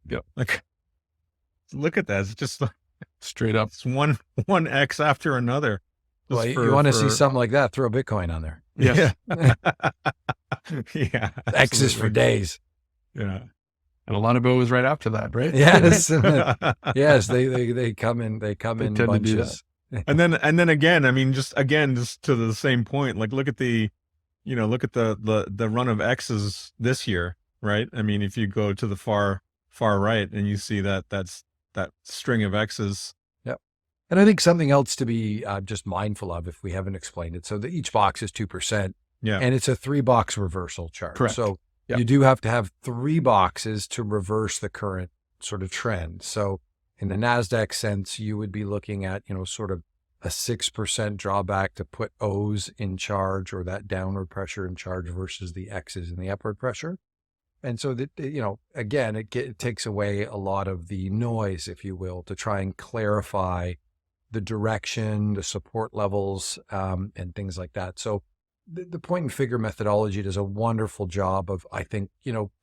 Yep. Like, look at that. It's just straight up. It's one X after another. Well, you want to see something like that, throw Bitcoin on there. Yeah. Yeah. X's for days. Yeah. And a lot of it was right after that, right? Yes. Yes. They come in bunches. And then again, I mean, just to the same point, like look at the run of X's this year, right? I mean, if you go to the far right and you see that's that string of X's. Yep. And I think something else to be just mindful of if we haven't explained it. So each box is 2%. Yeah. And it's a 3-box reversal chart. Correct. So Yep. you do have to have 3 boxes to reverse the current sort of trend. So in the Nasdaq sense, you would be looking at, sort of a 6% drawback to put O's in charge, or that downward pressure in charge versus the X's in the upward pressure. And so that, again, it takes away a lot of the noise, if you will, to try and clarify the direction, the support levels, and things like that. So the point and figure methodology does a wonderful job of, I think,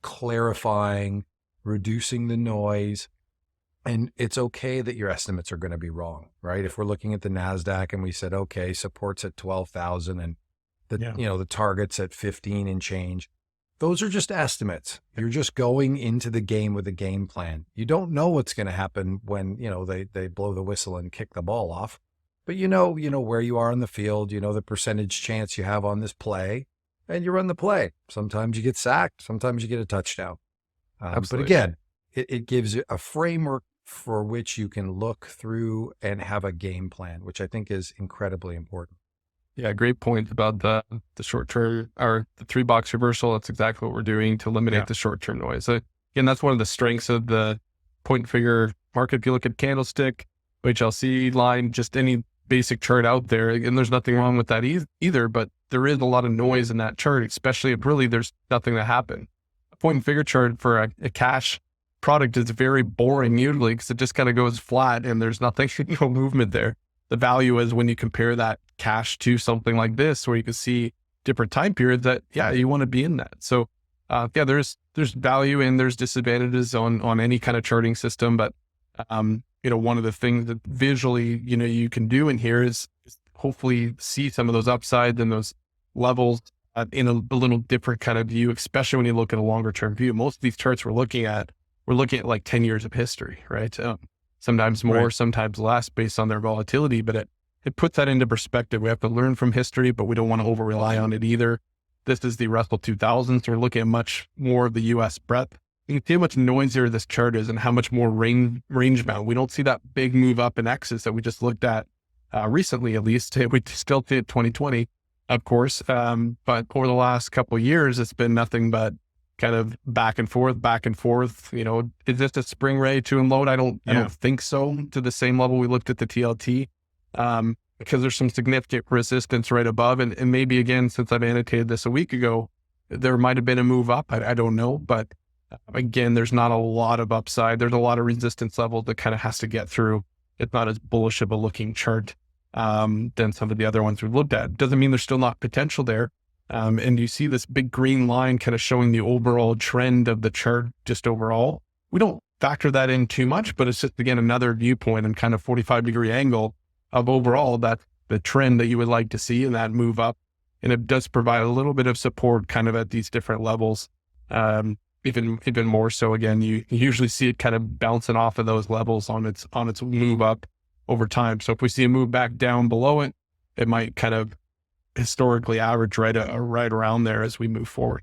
clarifying, reducing the noise. And it's okay that your estimates are going to be wrong, right? If we're looking at the Nasdaq and we said, okay, support's at 12,000 and the target's at 15 and change, those are just estimates. You're just going into the game with a game plan. You don't know what's going to happen when, they blow the whistle and kick the ball off. But you know where you are in the field, the percentage chance you have on this play, and you run the play. Sometimes you get sacked, sometimes you get a touchdown. But again, it gives you a framework for which you can look through and have a game plan, which I think is incredibly important. Yeah, great point about the short term or the 3-box reversal. That's exactly what we're doing to eliminate the short term noise. So again, that's one of the strengths of the point and figure market. If you look at Candlestick, HLC line, just any basic chart out there, and there's nothing wrong with that either, but there is a lot of noise in that chart, especially if really there's nothing that happened. A point and figure chart for a cash product is very boring usually because it just kind of goes flat and there's nothing, no movement there. The value is when you compare that cash to something like this, where you can see different time periods that, yeah, you want to be in that. So, yeah, there's value and there's disadvantages on any kind of charting system. But, one of the things that visually, you can do in here is hopefully see some of those upsides and those levels in a little different kind of view, especially when you look at a longer term view. Most of these charts we're looking at like 10 years of history, right? Sometimes more, Right. sometimes less based on their volatility, but it puts that into perspective. We have to learn from history, but we don't want to over rely on it either. This is the Russell 2000s. So we're looking at much more of the US breadth. You can see how much noisier this chart is and how much more range bound. We don't see that big move up in X's that we just looked at recently, at least. We still see it 2020, of course. But over the last couple of years, it's been nothing but kind of back and forth. Is this a spring ready to unload? I don't think so, to the same level we looked at the TLT, because there's some significant resistance right above. And maybe again, since I've annotated this a week ago, there might've been a move up. I don't know, but again, there's not a lot of upside. There's a lot of resistance levels that kind of has to get through. It's not as bullish of a looking chart than some of the other ones we've looked at. Doesn't mean there's still not potential there. And you see this big green line kind of showing the overall trend of the chart just overall. We don't factor that in too much, but it's just, again, another viewpoint and kind of 45-degree angle of overall that the trend that you would like to see and that move up. And it does provide a little bit of support kind of at these different levels. Even more so, again, you usually see it kind of bouncing off of those levels on its move up over time. So if we see a move back down below it, it might kind of historically average right around there as we move forward.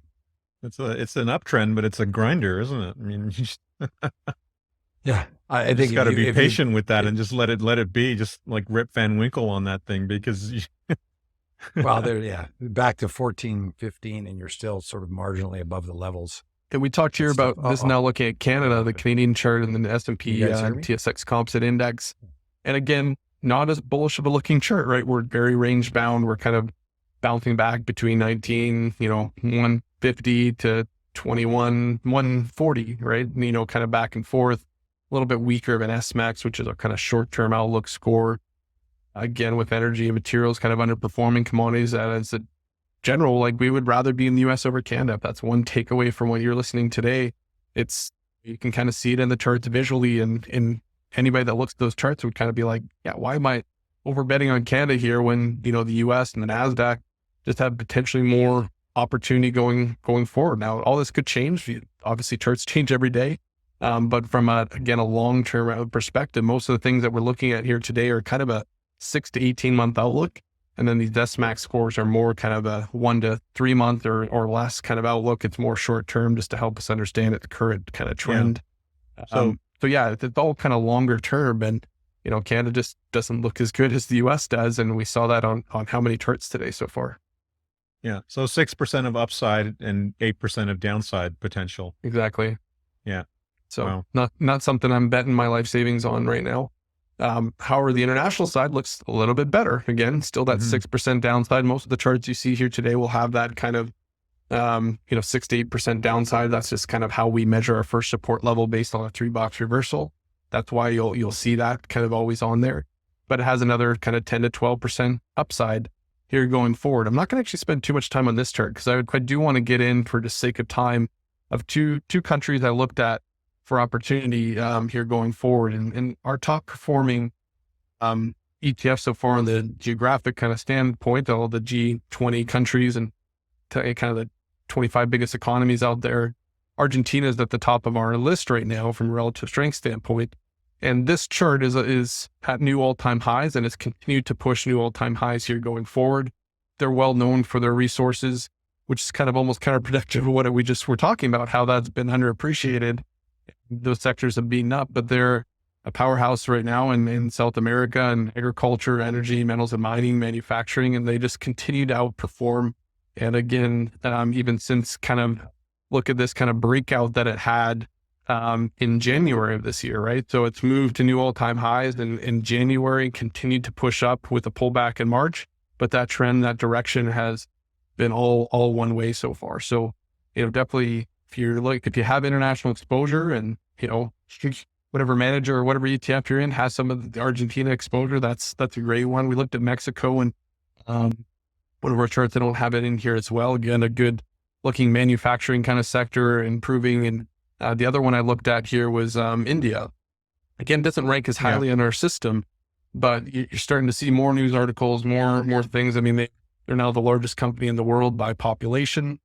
It's an uptrend, but it's a grinder, isn't it? I mean, Yeah. I you think just got to be patient with that and just let it be, just like Rip Van Winkle on that thing, because well, back to 14, 15, and you're still sort of marginally above the levels. And we talked here about this now looking at Canada, the Canadian chart, and then the S&P TSX Composite Index. And again, not as bullish of a looking chart, right? We're very range bound. We're kind of bouncing back between 150 to 21, 140, right? Kind of back and forth. A little bit weaker of an S-Max, which is our kind of short-term outlook score. Again, with energy and materials kind of underperforming commodities, as a general, like we would rather be in the US over Canada. If that's one takeaway from what you're listening today, you can kind of see it in the charts visually, and anybody that looks at those charts would kind of be like, yeah, why am I over betting on Canada here when, the US and the Nasdaq just have potentially more opportunity going forward. Now, all this could change. Obviously charts change every day. But from a long-term perspective, most of the things that we're looking at here today are kind of a 6 to 18 month outlook. And then these S-Max scores are more kind of a 1 to 3 month or less kind of outlook. It's more short-term just to help us understand the current kind of trend. Yeah. So yeah, it's all kind of longer term, and, Canada just doesn't look as good as the US does. And we saw that on how many charts today so far. Yeah. So 6% of upside and 8% of downside potential. Exactly. Yeah. So not something I'm betting my life savings on right now. However, the international side looks a little bit better. Again, still that 6% downside. Most of the charts you see here today will have that kind of, 6 to 8% downside. That's just kind of how we measure our first support level based on a 3-box reversal. That's why you'll see that kind of always on there, but it has another kind of 10 to 12% upside here going forward. I'm not going to actually spend too much time on this chart because I do want to get in, for the sake of time, of two countries I looked at for opportunity here going forward, and our top performing ETF so far on the geographic kind of standpoint, all the G20 countries and kind of the 25 biggest economies out there. Argentina is at the top of our list right now from a relative strength standpoint. And this chart is at new all-time highs and has continued to push new all-time highs here going forward. They're well known for their resources, which is kind of almost counterproductive of what we just were talking about, how that's been underappreciated. Those sectors have been up, but they're a powerhouse right now in South America and agriculture, energy, metals and mining, manufacturing, and they just continue to outperform. And again, even since kind of look at this kind of breakout that it had in January of this year, right? So it's moved to new all-time highs in January, continued to push up with a pullback in March, but that trend, that direction has been all one way so far. So, definitely if you have international exposure and, whatever manager or whatever ETF you're in has some of the Argentina exposure, that's a great one. We looked at Mexico and one of our charts. I don't have it in here as well. Again, a good looking manufacturing kind of sector improving. And the other one I looked at here was India. Again, doesn't rank as highly in our system, but you're starting to see more news articles, more things. I mean, they're now the largest company in the world by population.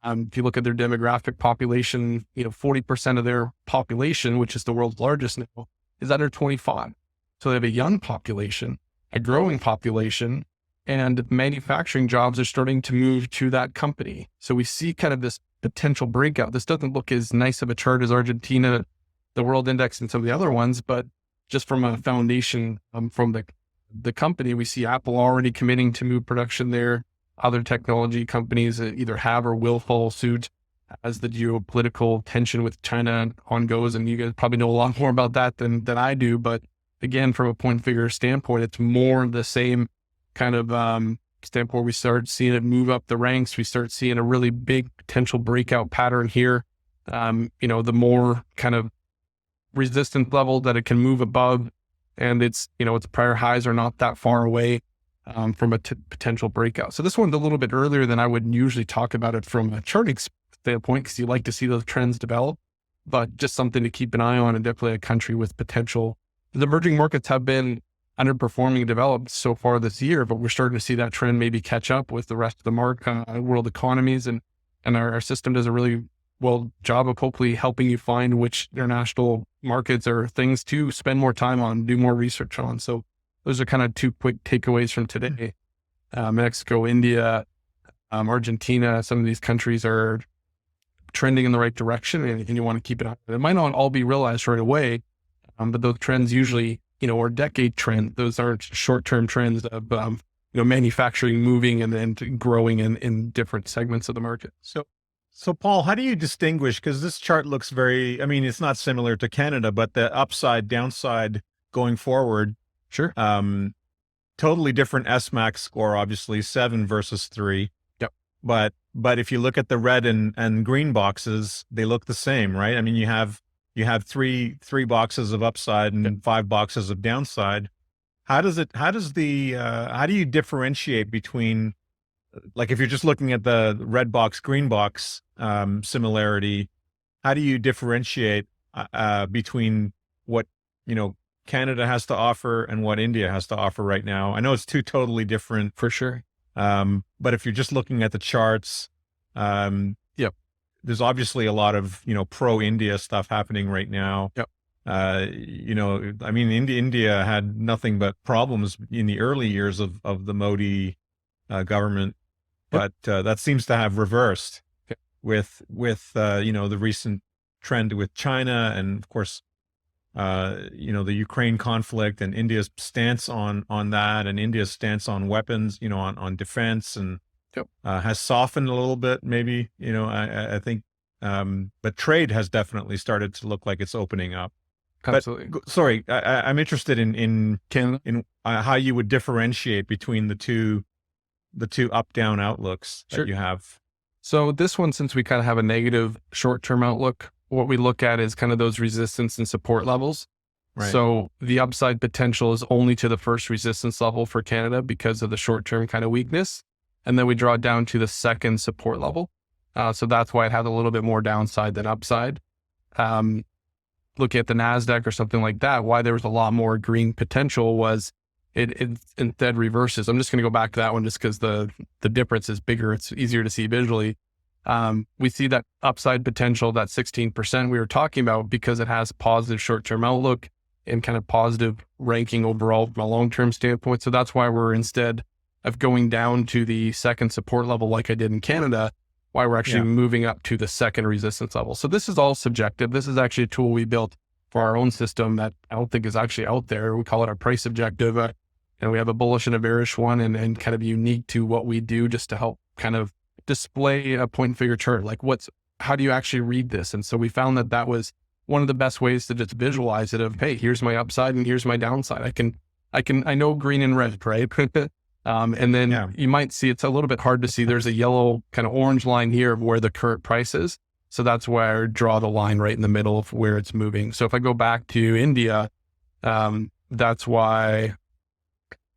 If you look at their demographic population, 40% of their population, which is the world's largest now, is under 25. So they have a young population, a growing population, and manufacturing jobs are starting to move to that company. So we see kind of this potential breakout. This doesn't look as nice of a chart as Argentina, the world index, and some of the other ones, but just from a foundation from the company, we see Apple already committing to move production there. Other technology companies either have or will follow suit as the geopolitical tension with China on goes. And you guys probably know a lot more about that than I do. But again, from a point figure standpoint, it's more the same kind of standpoint where we start seeing it move up the ranks. We start seeing a really big potential breakout pattern here. The more kind of resistance level that it can move above, and its prior highs are not that far away from a potential breakout. So this one's a little bit earlier than I would usually talk about it from a charting standpoint, because you like to see those trends develop, but just something to keep an eye on, and definitely a country with potential. The emerging markets have been underperforming developed so far this year, but we're starting to see that trend maybe catch up with the rest of the world economies, and our system does a really well job of hopefully helping you find which international markets or things to spend more time on, do more research on. So those are kind of two quick takeaways from today. Mexico, India, Argentina, some of these countries are trending in the right direction, and you want to keep it on. It might not all be realized right away, but those trends usually, are decade trends. Those aren't short-term trends of, manufacturing moving and then growing in different segments of the market. So Paul, how do you distinguish? Because this chart looks it's not similar to Canada, but the upside, downside going forward. Sure. Totally different S-max score, obviously 7 versus 3. Yep. But if you look at the red and green boxes, they look the same, right? I mean, you have three boxes of upside and 5 boxes of downside. How do you differentiate between, like, if you're just looking at the red box, green box similarity, how do you differentiate between what, Canada has to offer and what India has to offer right now? I know it's two totally different, For sure. but if you're just looking at the charts, Yep. there's obviously a lot of, pro-India stuff happening right now. Yep. India had nothing but problems in the early years of the Modi government, but that seems to have reversed with the recent trend with China, and of course, the Ukraine conflict and India's stance on that, and India's stance on weapons, on defense, and has softened a little bit, maybe, I think, but trade has definitely started to look like it's opening up. Absolutely. But, sorry, I'm interested in Canada, in how you would differentiate between the two up-down outlooks that you have. So this one, since we kind of have a negative short-term outlook, what we look at is kind of those resistance and support levels. Right. So the upside potential is only to the first resistance level for Canada because of the short-term kind of weakness. And then we draw it down to the second support level. So that's why it has a little bit more downside than upside. Looking at the Nasdaq or something like that, why there was a lot more green potential was it instead reverses. I'm just going to go back to that one just because the difference is bigger. It's easier to see visually. We see that upside potential, that 16% we were talking about, because it has positive short-term outlook and kind of positive ranking overall from a long-term standpoint. So that's why we're, instead of going down to the second support level like I did in Canada, why we're actually moving up to the second resistance level. So this is all subjective. This is actually a tool we built for our own system that I don't think is actually out there. We call it our price objective. And we have a bullish and a bearish one, and kind of unique to what we do, just to help kind of display a point figure chart. Like, how do you actually read this? And so we found that was one of the best ways to just visualize it, of, hey, here's my upside and here's my downside. I know green and red, right? And then you might see, it's a little bit hard to see. There's a yellow kind of orange line here of where the current price is. So that's where I draw the line right in the middle of where it's moving. So if I go back to India, that's why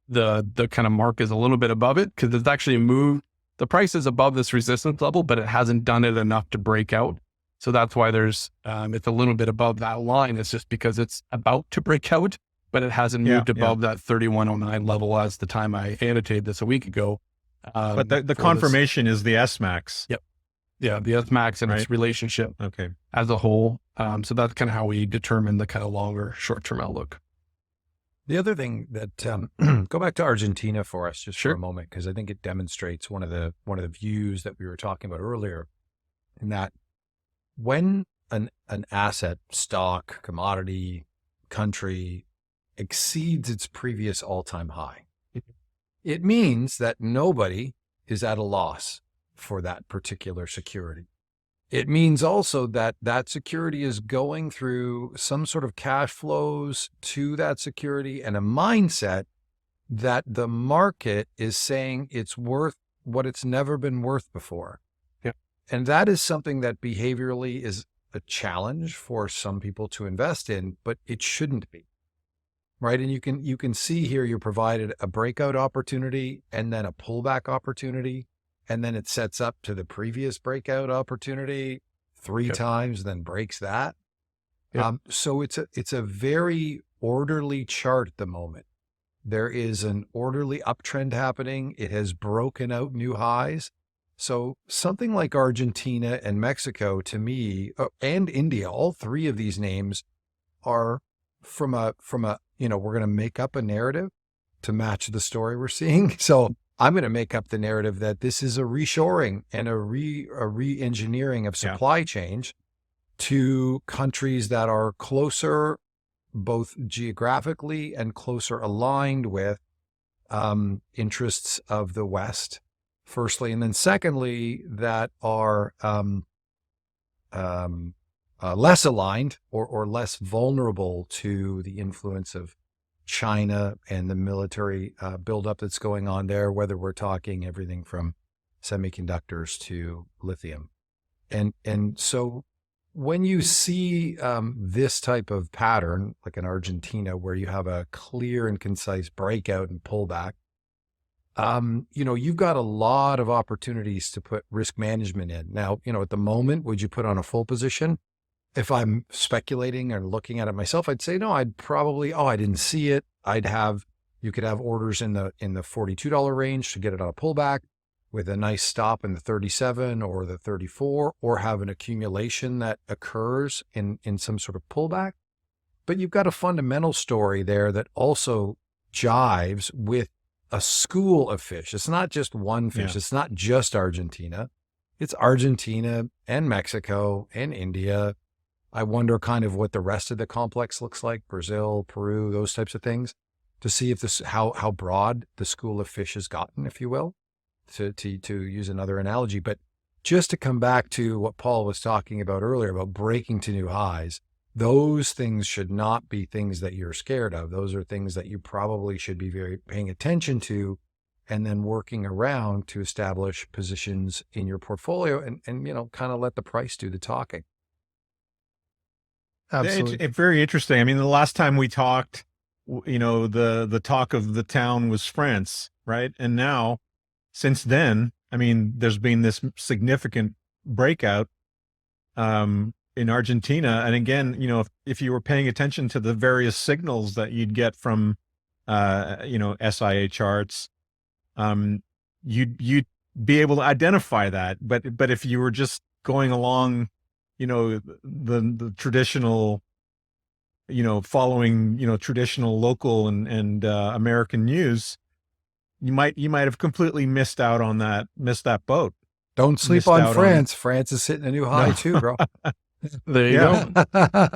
the kind of mark is a little bit above it, because it's actually moved. The price is above this resistance level, but it hasn't done it enough to break out. So that's why it's a little bit above that line. It's just because it's about to break out, but it hasn't moved above that 3109 level as the time I annotated this a week ago. But the confirmation is the S-Max. Yep. Yeah, the S-Max and its relationship as a whole. So that's kind of how we determine the kind of longer short-term outlook. The other thing that go back to Argentina for us just for a moment, because I think it demonstrates one of the views that we were talking about earlier, in that when an asset, stock, commodity, country exceeds its previous all-time high, it means that nobody is at a loss for that particular security. It means also that that security is going through some sort of cash flows to that security and a mindset that the market is saying it's worth what it's never been worth before. Yep. And that is something that behaviorally is a challenge for some people to invest in, but it shouldn't be. Right. And you can see here, you're provided a breakout opportunity and then a pullback opportunity. And then it sets up to the previous breakout opportunity 3 times, then breaks that. Yep. So it's a very orderly chart at the moment. There is an orderly uptrend happening. It has broken out new highs. So something like Argentina and Mexico, to me, and India, all 3 of these names are from a we're going to make up a narrative to match the story we're seeing. So I'm going to make up the narrative that this is a reshoring and a re-engineering of supply chains to countries that are closer, both geographically and closer aligned with interests of the West, firstly. And then secondly, that are less aligned or less vulnerable to the influence of China and the military buildup that's going on there, whether we're talking everything from semiconductors to lithium. And so when you see this type of pattern, like in Argentina, where you have a clear and concise breakout and pullback, you've got a lot of opportunities to put risk management in. Now, at the moment, would you put on a full position? If I'm speculating or looking at it myself, I'd say, no, I'd probably, I didn't see it. You could have orders in the $42 range to get it on a pullback with a nice stop in the 37 or the 34, or have an accumulation that occurs in some sort of pullback. But you've got a fundamental story there that also jives with a school of fish. It's not just one fish. It's not just Argentina. It's Argentina and Mexico and India. I wonder kind of what the rest of the complex looks like, Brazil, Peru, those types of things, to see if how broad the school of fish has gotten, if you will, to use another analogy. But just to come back to what Paul was talking about earlier about breaking to new highs, those things should not be things that you're scared of. Those are things that you probably should be very paying attention to, and then working around to establish positions in your portfolio and kind of let the price do the talking. Absolutely. It's very interesting. I mean, the last time we talked, the talk of the town was France, right? And now, since then, I mean, there's been this significant breakout in Argentina. And again, if you were paying attention to the various signals that you'd get from, SIA charts, you'd be able to identify that. But if you were just going along, the traditional, following, traditional local and American news, you might have completely missed that boat. Don't sleep on France. France is hitting a new high too, bro. There you go.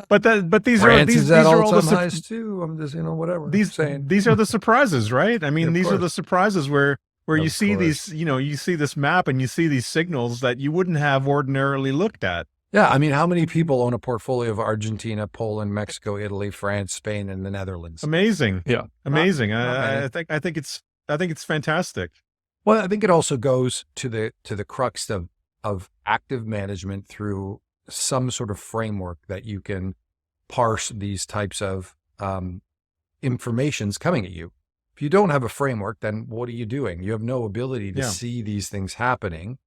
But these France are is at all the highs too. I'm just whatever. These are the surprises, right? I mean, these are the surprises where you see these, you see this map and you see these signals that you wouldn't have ordinarily looked at. Yeah, I mean, how many people own a portfolio of Argentina, Poland, Mexico, Italy, France, Spain, and the Netherlands? Amazing. Yeah, amazing. I think it's fantastic. Well, I think it also goes to the crux of active management through some sort of framework that you can parse these types of informations coming at you. If you don't have a framework, then what are you doing? You have no ability to Yeah. see these things happening.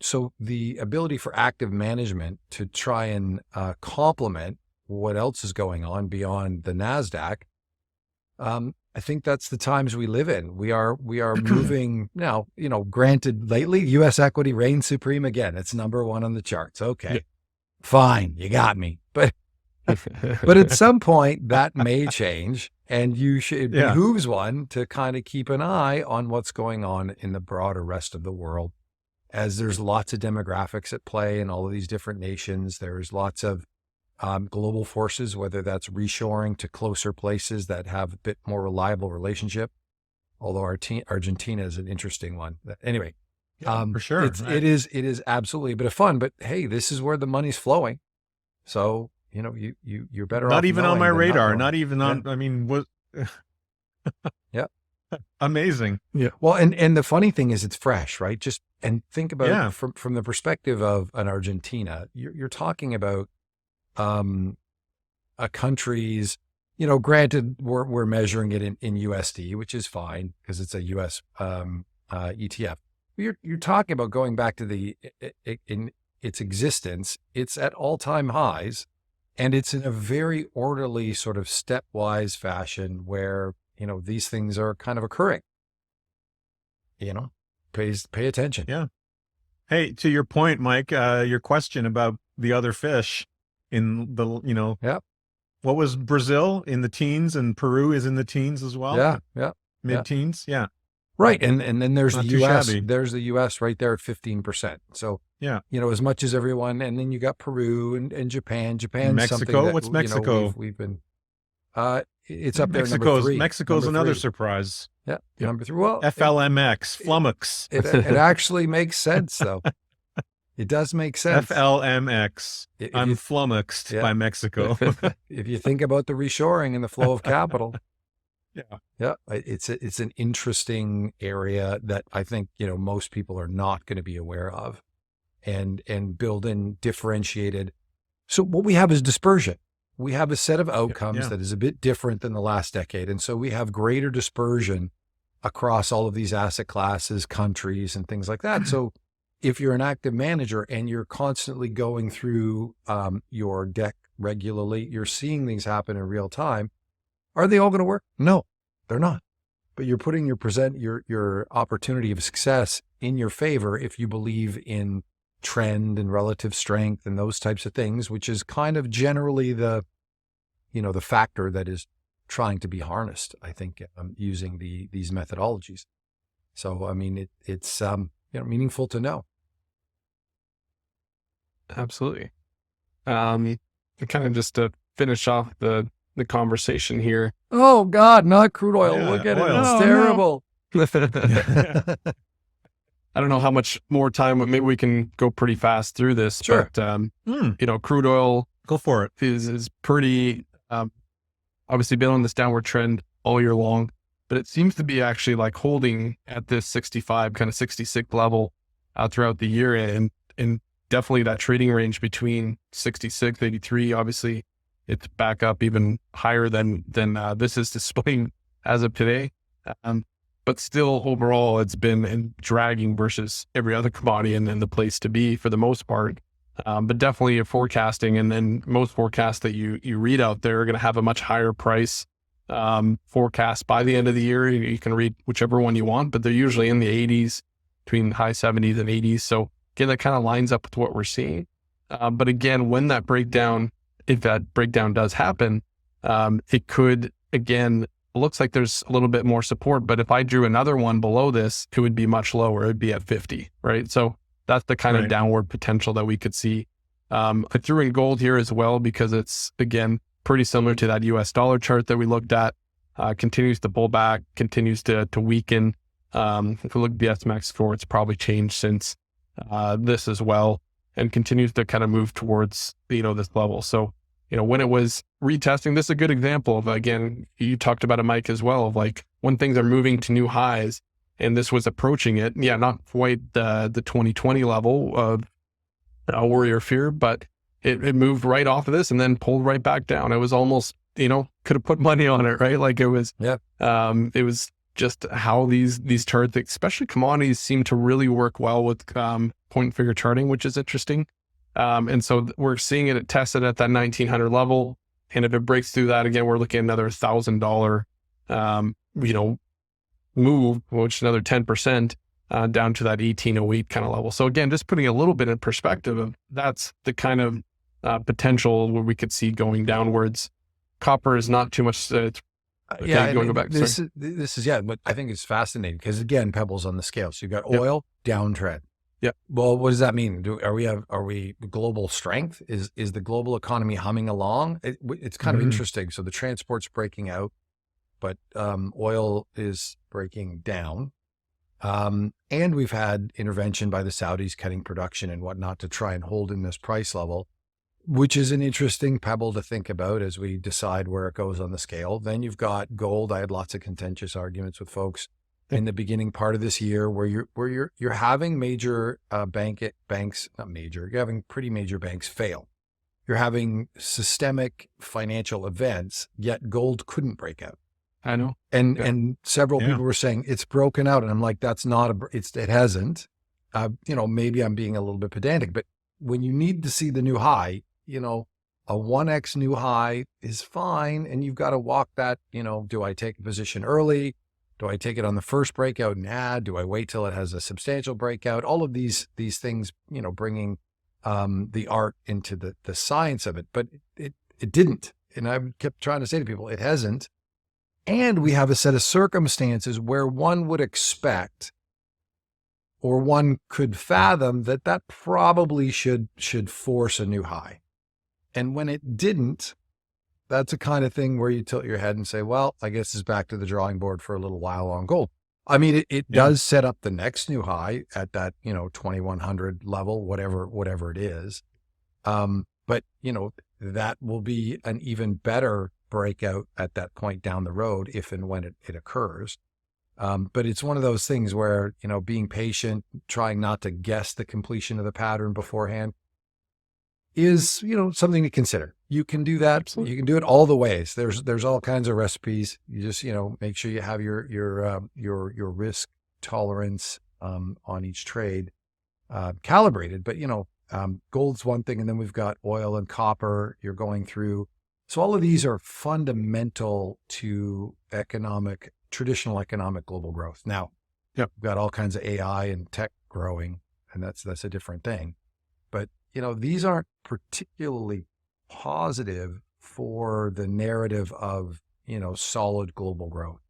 So the ability for active management to try and complement what else is going on beyond the Nasdaq, I think that's the times we live in. We are moving now. Granted, lately U.S. equity reigns supreme again. It's number one on the charts. Okay, Yeah. fine, you got me. But at some point that may change, and it behooves one to kind of keep an eye on what's going on in the broader rest of the world, as there's lots of demographics at play in all of these different nations. There's lots of global forces, whether that's reshoring to closer places that have a bit more reliable relationship. Although Argentina is an interesting one. Anyway, for sure. It is absolutely a bit of fun. But hey, this is where the money's flowing. So you're better off. Not even on my radar. Not not even on. Yeah. I mean, what? Yeah. Amazing. Yeah. Well, and the funny thing is it's fresh, right? And think about Yeah. it from the perspective of an Argentina. You're talking about a country's, granted we're measuring it in USD, which is fine because it's a US ETF. You're talking about going back to in its existence. It's at all-time highs, and it's in a very orderly sort of stepwise fashion where these things are kind of occurring. Pay attention. Yeah. Hey, to your point, Mike, your question about the other fish in the, Yep. what was Brazil in the teens, and Peru is in the teens as well? Yeah. Mid-teens? Yeah. Right. And then there's Not the too US. shabby. There's the US right there at 15%. So, Yeah. as much as everyone, and then you got Peru and Japan. Japan's Mexico? something that, What's Mexico? we've been, it's up there number 3. Mexico's number another 3. surprise. Yeah. Number 3. Well, FLMX, flummox. it actually makes sense though. It does make sense. FLMX. If I'm you- flummoxed Yeah. by Mexico. If you think about the reshoring and the flow of capital. Yeah. It's an interesting area that I think, most people are not going to be aware of, and build in differentiated. So what we have is dispersion. We have a set of outcomes Yeah. that is a bit different than the last decade. And so we have greater dispersion across all of these asset classes, countries, and things like that. So if you're an active manager and you're constantly going through your deck regularly, you're seeing things happen in real time. Are they all going to work? No, they're not. But you're putting your opportunity of success in your favor if you believe in trend and relative strength and those types of things, which is kind of generally the factor that is trying to be harnessed, I think, using these methodologies. So, I mean, it's meaningful to know. Absolutely. Kind of just to finish off the conversation here. Oh God, not crude oil. Yeah, Look at oil. it. It's Oh, terrible. I don't know how much more time, but maybe we can go pretty fast through this. Sure. But, crude oil Go for it. is pretty, obviously been on this downward trend all year long, but it seems to be actually like holding at this 65, kind of 66 level throughout the year. And definitely that trading range between 66, 83, obviously it's back up even higher than this is displaying as of today. But still overall, it's been dragging versus every other commodity and the place to be for the most part. But definitely a forecasting, and then most forecasts that you read out there are going to have a much higher price forecast by the end of the year. You can read whichever one you want, but they're usually in the 80s, between high 70s and 80s. So again, that kind of lines up with what we're seeing. But again, when that breakdown, if that breakdown does happen, it could, again, looks like there's a little bit more support, but if I drew another one below this, it would be much lower. It'd be at 50, right? So that's the kind of downward potential that we could see. I threw in gold here as well because it's, again, pretty similar to that US dollar chart that we looked at. Continues to pull back, continues to weaken. If we look at the SMX score, it's probably changed since this as well, and continues to kind of move towards, this level. So, when it was retesting, this is a good example of, again, you talked about it, Mike, as well, of like when things are moving to new highs, and this was approaching it. Yeah, not quite the 2020 level of worry or fear, but it moved right off of this and then pulled right back down. It was almost could have put money on it, right? Like it was just how these charts, especially commodities, seem to really work well with point figure charting, which is interesting. And so we're seeing it tested at that 1900 level. And if it breaks through that again, we're looking at another $1,000, move, which is another 10% down to that 1808 kind of level. So again, just putting a little bit in perspective of that's the kind of potential where we could see going downwards. Copper is not too much. Going back. This is but I think it's fascinating because again, pebbles on the scale. So you've got oil downtrend. Yeah. Well, what does that mean? Are we global strength? Is the global economy humming along? It's kind of interesting. So the transport's breaking out, but oil is breaking down. And we've had intervention by the Saudis cutting production and whatnot to try and hold in this price level, which is an interesting pebble to think about as we decide where it goes on the scale. Then you've got gold. I had lots of contentious arguments with folks in the beginning part of this year where you're having major banks, not major, you're having pretty major banks fail. You're having systemic financial events, yet gold couldn't break out. I know. And several people were saying it's broken out. And I'm like, that's not it hasn't. Maybe I'm being a little bit pedantic, but when you need to see the new high, a 1x new high is fine. And you've got to walk that, do I take a position early? Do I take it on the first breakout and add? Do I wait till it has a substantial breakout? All of these things, bringing the art into the science of it, but it didn't. And I kept trying to say to people, it hasn't. And we have a set of circumstances where one would expect, or one could fathom that probably should force a new high. And when it didn't, that's a kind of thing where you tilt your head and say, well, I guess it's back to the drawing board for a little while on gold. I mean, it does set up the next new high at that, 2100 level, whatever it is. But that will be an even better breakout at that point down the road, if and when it occurs. But it's one of those things where, being patient, trying not to guess the completion of the pattern beforehand is, something to consider. You can do that. Absolutely. You can do it all the ways. There's all kinds of recipes. You just, make sure you have your risk tolerance, on each trade, calibrated. But, gold's one thing. And then we've got oil and copper you're going through. So all of these are fundamental to traditional economic global growth. Now, we've got all kinds of AI and tech growing, and that's a different thing. But, these aren't particularly positive for the narrative of, solid global growth.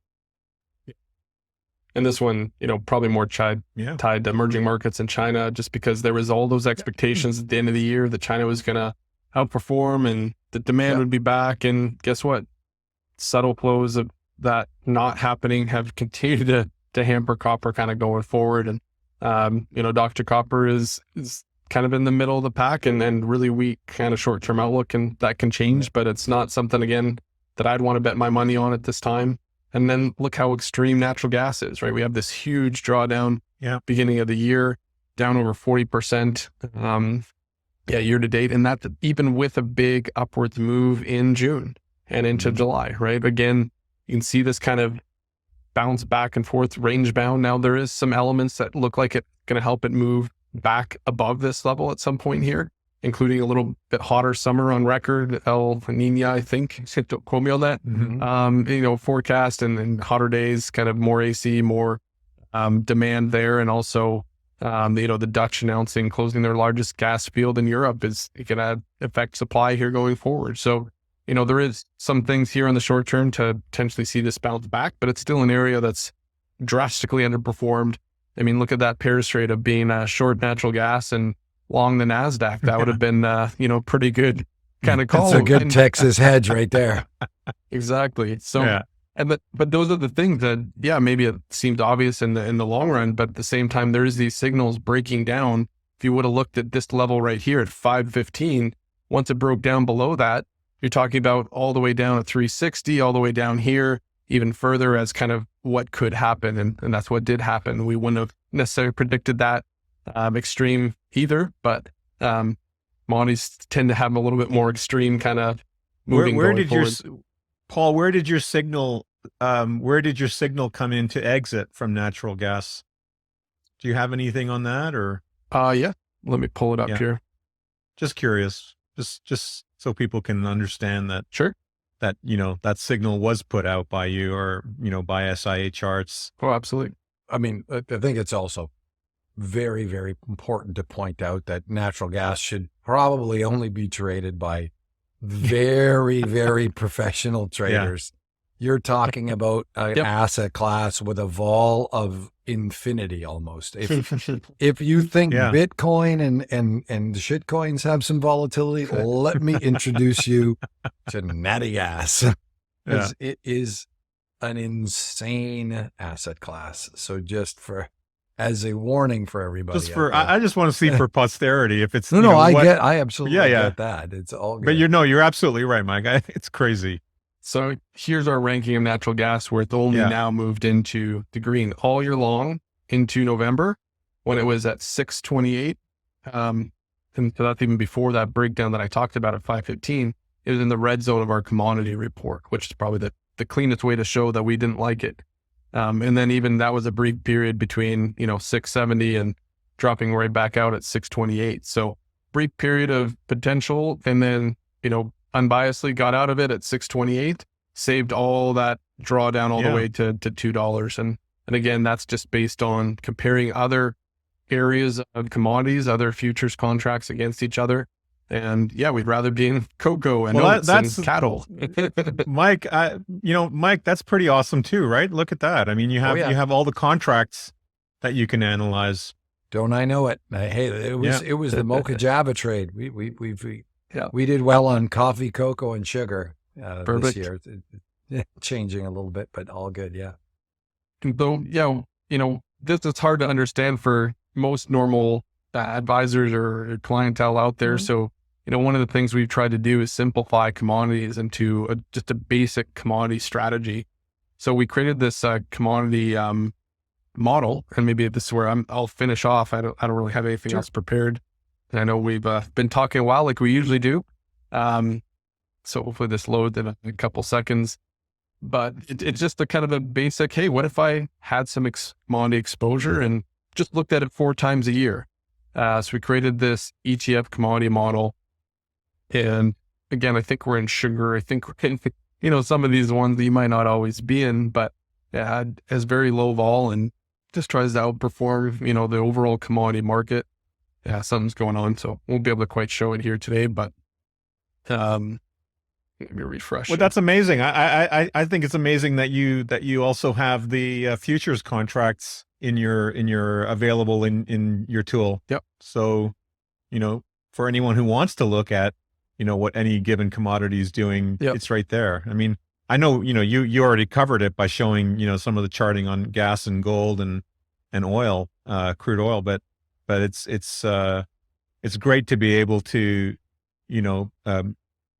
And this one, probably more tied to emerging markets in China, just because there was all those expectations at the end of the year that China was going to outperform and the demand would be back. And guess what? Subtle flows of that not happening have continued to hamper copper kind of going forward. And, Dr. Copper is kind of in the middle of the pack and really weak kind of short-term outlook, and that can change, but it's not something, again, that I'd want to bet my money on at this time. And then look how extreme natural gas is, right? We have this huge drawdown beginning of the year, down over 40%. Year to date. And that even with a big upwards move in June and into July, right? Again, you can see this kind of bounce back and forth, range bound. Now there is some elements that look like it's going to help it move back above this level at some point here, including a little bit hotter summer on record, El Nino, I think. Don't quote me on that. Forecast and hotter days, kind of more AC, more demand there. And also, the Dutch announcing closing their largest gas field in Europe is going to affect supply here going forward. So, there is some things here in the short term to potentially see this bounce back, but it's still an area that's drastically underperformed. I mean, look at that pairs trade of being short natural gas and long the Nasdaq. That would have been, pretty good kind of call. That's a good Texas hedge right there. Exactly. So, but those are the things that, maybe it seemed obvious in the long run, but at the same time, there's these signals breaking down. If you would have looked at this level right here at 515, once it broke down below that, you're talking about all the way down at 360, all the way down here, even further as kind of what could happen. And that's what did happen. We wouldn't have necessarily predicted that extreme either, but commodities tend to have a little bit more extreme kind of moving. Where did your Paul, where did your signal come in to exit from natural gas? Do you have anything on that, or? Yeah. Let me pull it up Yeah. here. Just curious, just so people can understand that, Sure. that, that signal was put out by you, or, by SIA charts. Oh, absolutely. I mean, I think it's also very, very important to point out that natural gas should probably only be traded by very, very professional traders. You're talking about an asset class with a vol of infinity almost. If you think Bitcoin and shitcoins have some volatility, let me introduce you to natty gas. Because it is an insane asset class. So just as a warning for everybody. I just want to see for posterity if it's I absolutely get that. It's all good. But you're absolutely right, Mike. It's crazy. So here's our ranking of natural gas, where it's only now moved into the green all year long into November, when it was at 628. And so that's even before that breakdown that I talked about at 515. It was in the red zone of our commodity report, which is probably the cleanest way to show that we didn't like it. And then even that was a brief period between, 670 and dropping right back out at 628. So brief period of potential, and then, unbiasedly got out of it at 628, saved all that drawdown all the way to $2. And again, that's just based on comparing other areas of commodities, other futures contracts against each other. And we'd rather be in cocoa and oats and cattle. Mike, Mike, that's pretty awesome too, right? Look at that. I mean, you have all the contracts that you can analyze. Don't I know it? Hey, it was the Mocha Java trade. We did well on coffee, cocoa, and sugar this year. Changing a little bit, but all good. Yeah. Though, this is hard to understand for most normal advisors or clientele out there. So, one of the things we've tried to do is simplify commodities into just a basic commodity strategy. So we created this commodity model, and maybe this is where I'll finish off. I don't really have anything else prepared. And I know we've been talking a while, like we usually do. So hopefully this loads in a couple seconds. But it's just a kind of a basic, hey, what if I had some commodity exposure and just looked at it 4 times a year? So we created this ETF commodity model. And again, I think we're in sugar. I think we're in, some of these ones that you might not always be in, but has very low vol and just tries to outperform, the overall commodity market. Something's going on, so won't be able to quite show it here today, but let me refresh. Well, that's amazing. I think it's amazing that you also have the futures contracts in your available in your tool. Yep. So, for anyone who wants to look at, what any given commodity is doing, it's right there. I mean, I know, you already covered it by showing, some of the charting on gas and gold and oil, crude oil, but it's great to be able to,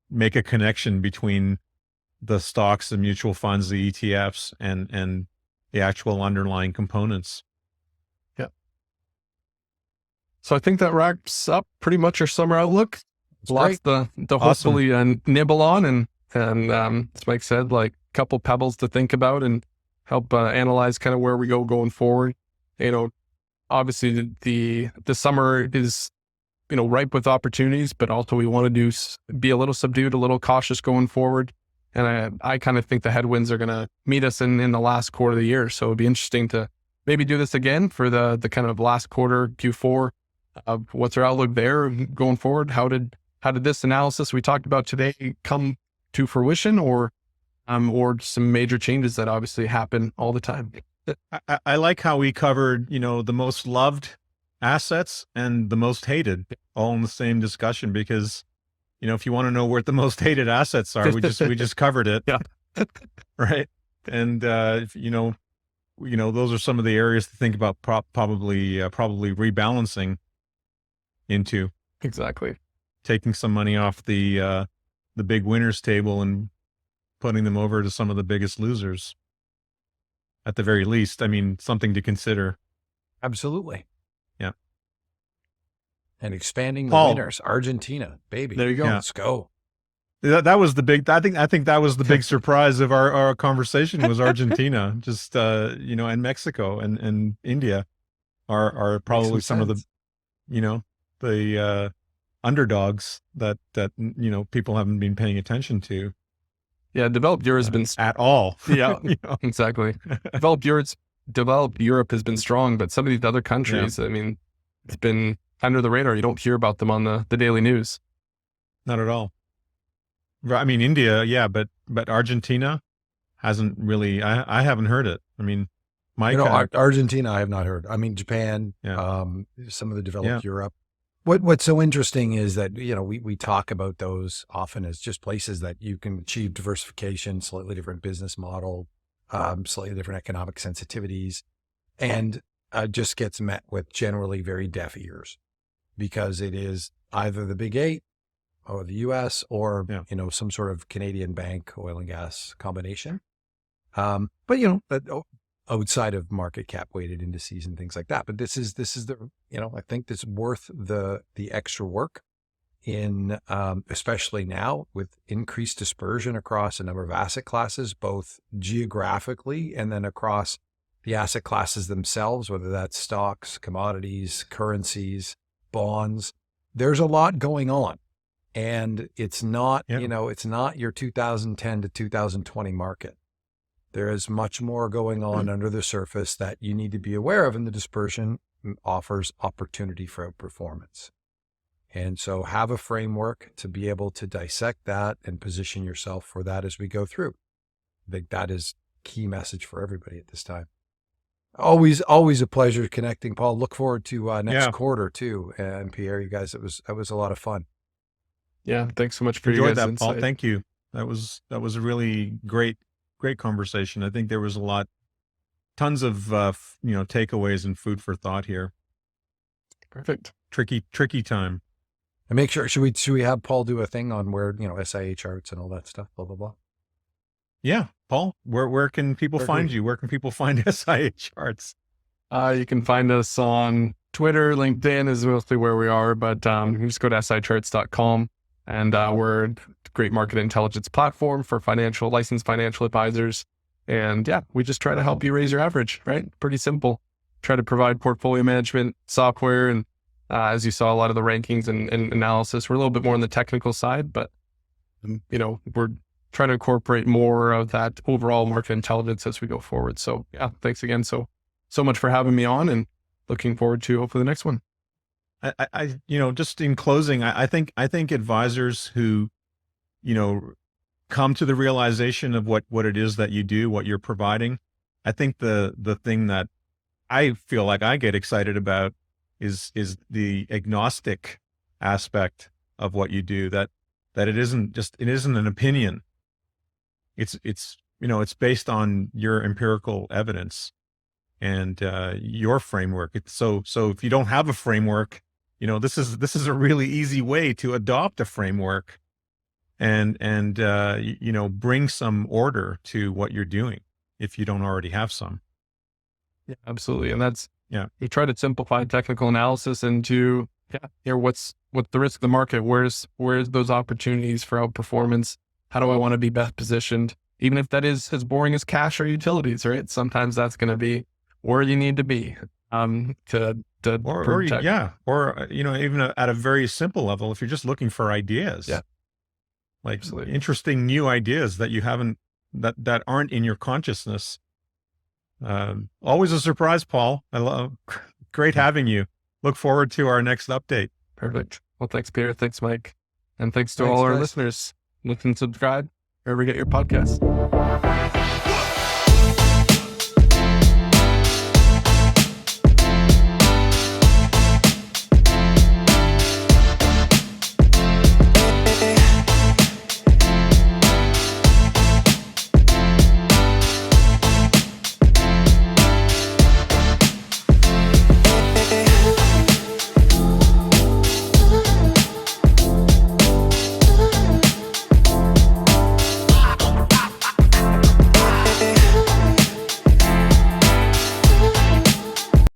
make a connection between the stocks, the mutual funds, the ETFs, and the actual underlying components. Yeah. So I think that wraps up pretty much our summer outlook. Lots to hopefully nibble on, and as Mike said, like a couple pebbles to think about and help analyze kind of where we go going forward. Obviously the summer is, ripe with opportunities, but also we want to be a little subdued, a little cautious going forward. And I kind of think the headwinds are going to meet us in the last quarter of the year. So it'd be interesting to maybe do this again for the kind of last quarter, Q4. What's our outlook there going forward? How did this analysis we talked about today come to fruition, or some major changes that obviously happen all the time? I like how we covered, the most loved assets and the most hated all in the same discussion, because, if you want to know where the most hated assets are, we just covered it. Yeah. Right. And, those are some of the areas to think about probably rebalancing into. Exactly. Taking some money off the big winners table and putting them over to some of the biggest losers. At the very least, I mean, something to consider. Absolutely. Yeah. And expanding the Paul, winners. Argentina, baby. There you go. Let's go. That was the big. I think that was the big surprise of our conversation was Argentina, just and Mexico and India are probably some of the, the underdogs that people haven't been paying attention to. Yeah, developed Europe has been at all. Yeah, exactly. Developed Europe has been strong, but some of these other countries, I mean, it's been under the radar. You don't hear about them on the daily news. Not at all. I mean, India, yeah, but Argentina hasn't really. I haven't heard it. I mean, Mike, Argentina, I have not heard. I mean, Japan, some of the developed Yeah. Europe. What's so interesting is that, we talk about those often as just places that you can achieve diversification, slightly different business model, slightly different economic sensitivities, and just gets met with generally very deaf ears because it is either the big eight or the US or, some sort of Canadian bank, oil and gas combination. But outside of market cap weighted indices and things like that. But this is the, I think it's worth the extra work in, especially now with increased dispersion across a number of asset classes, both geographically and then across the asset classes themselves, whether that's stocks, commodities, currencies, bonds. There's a lot going on. And it's not, it's not your 2010 to 2020 market. There is much more going on under the surface that you need to be aware of, and the dispersion offers opportunity for outperformance. And so have a framework to be able to dissect that and position yourself for that as we go through. I think that is key message for everybody at this time. Always a pleasure connecting, Paul. Look forward to next quarter too. And Pierre, you guys, that was a lot of fun. Yeah, thanks so much for Enjoyed your guys' that, insight. Paul. Thank you. That was a really great conversation. I think there was tons of takeaways and food for thought here. Perfect. Tricky time. And make sure, should we have Paul do a thing on where, SIA charts and all that stuff, blah, blah, blah. Yeah. Paul, where can people find you? Where can people find SIA charts? You can find us on Twitter, LinkedIn is mostly where we are, but you can just go to siacharts.com, and we're a great market intelligence platform for licensed financial advisors. And we just try to help you raise your average, right? Pretty simple. Try to provide portfolio management software. And as you saw, a lot of the rankings and analysis, we're a little bit more on the technical side, but we're trying to incorporate more of that overall market intelligence as we go forward. So thanks again so much for having me on, and looking forward to hopefully the next one. I just in closing, I think advisors who, come to the realization of what it is that you do, what you're providing. I think the thing that I feel like I get excited about is the agnostic aspect of what you do, that it isn't an opinion. It's based on your empirical evidence and your framework. So if you don't have a framework, this is a really easy way to adopt a framework and bring some order to what you're doing if you don't already have some. Yeah, absolutely. And that's, we try to simplify technical analysis into, what's the risk of the market? Where's those opportunities for outperformance? How do I want to be best positioned? Even if that is as boring as cash or utilities, right? Sometimes that's going to be where you need to be to protect. Even at a very simple level, if you're just looking for ideas, like Absolutely. Interesting new ideas that you haven't, that aren't in your consciousness. Always a surprise, Paul. Great having you. Look forward to our next update. Perfect. Well, thanks, Peter. Thanks, Mike. And thanks to all our listeners. Listen, subscribe wherever you get your podcasts.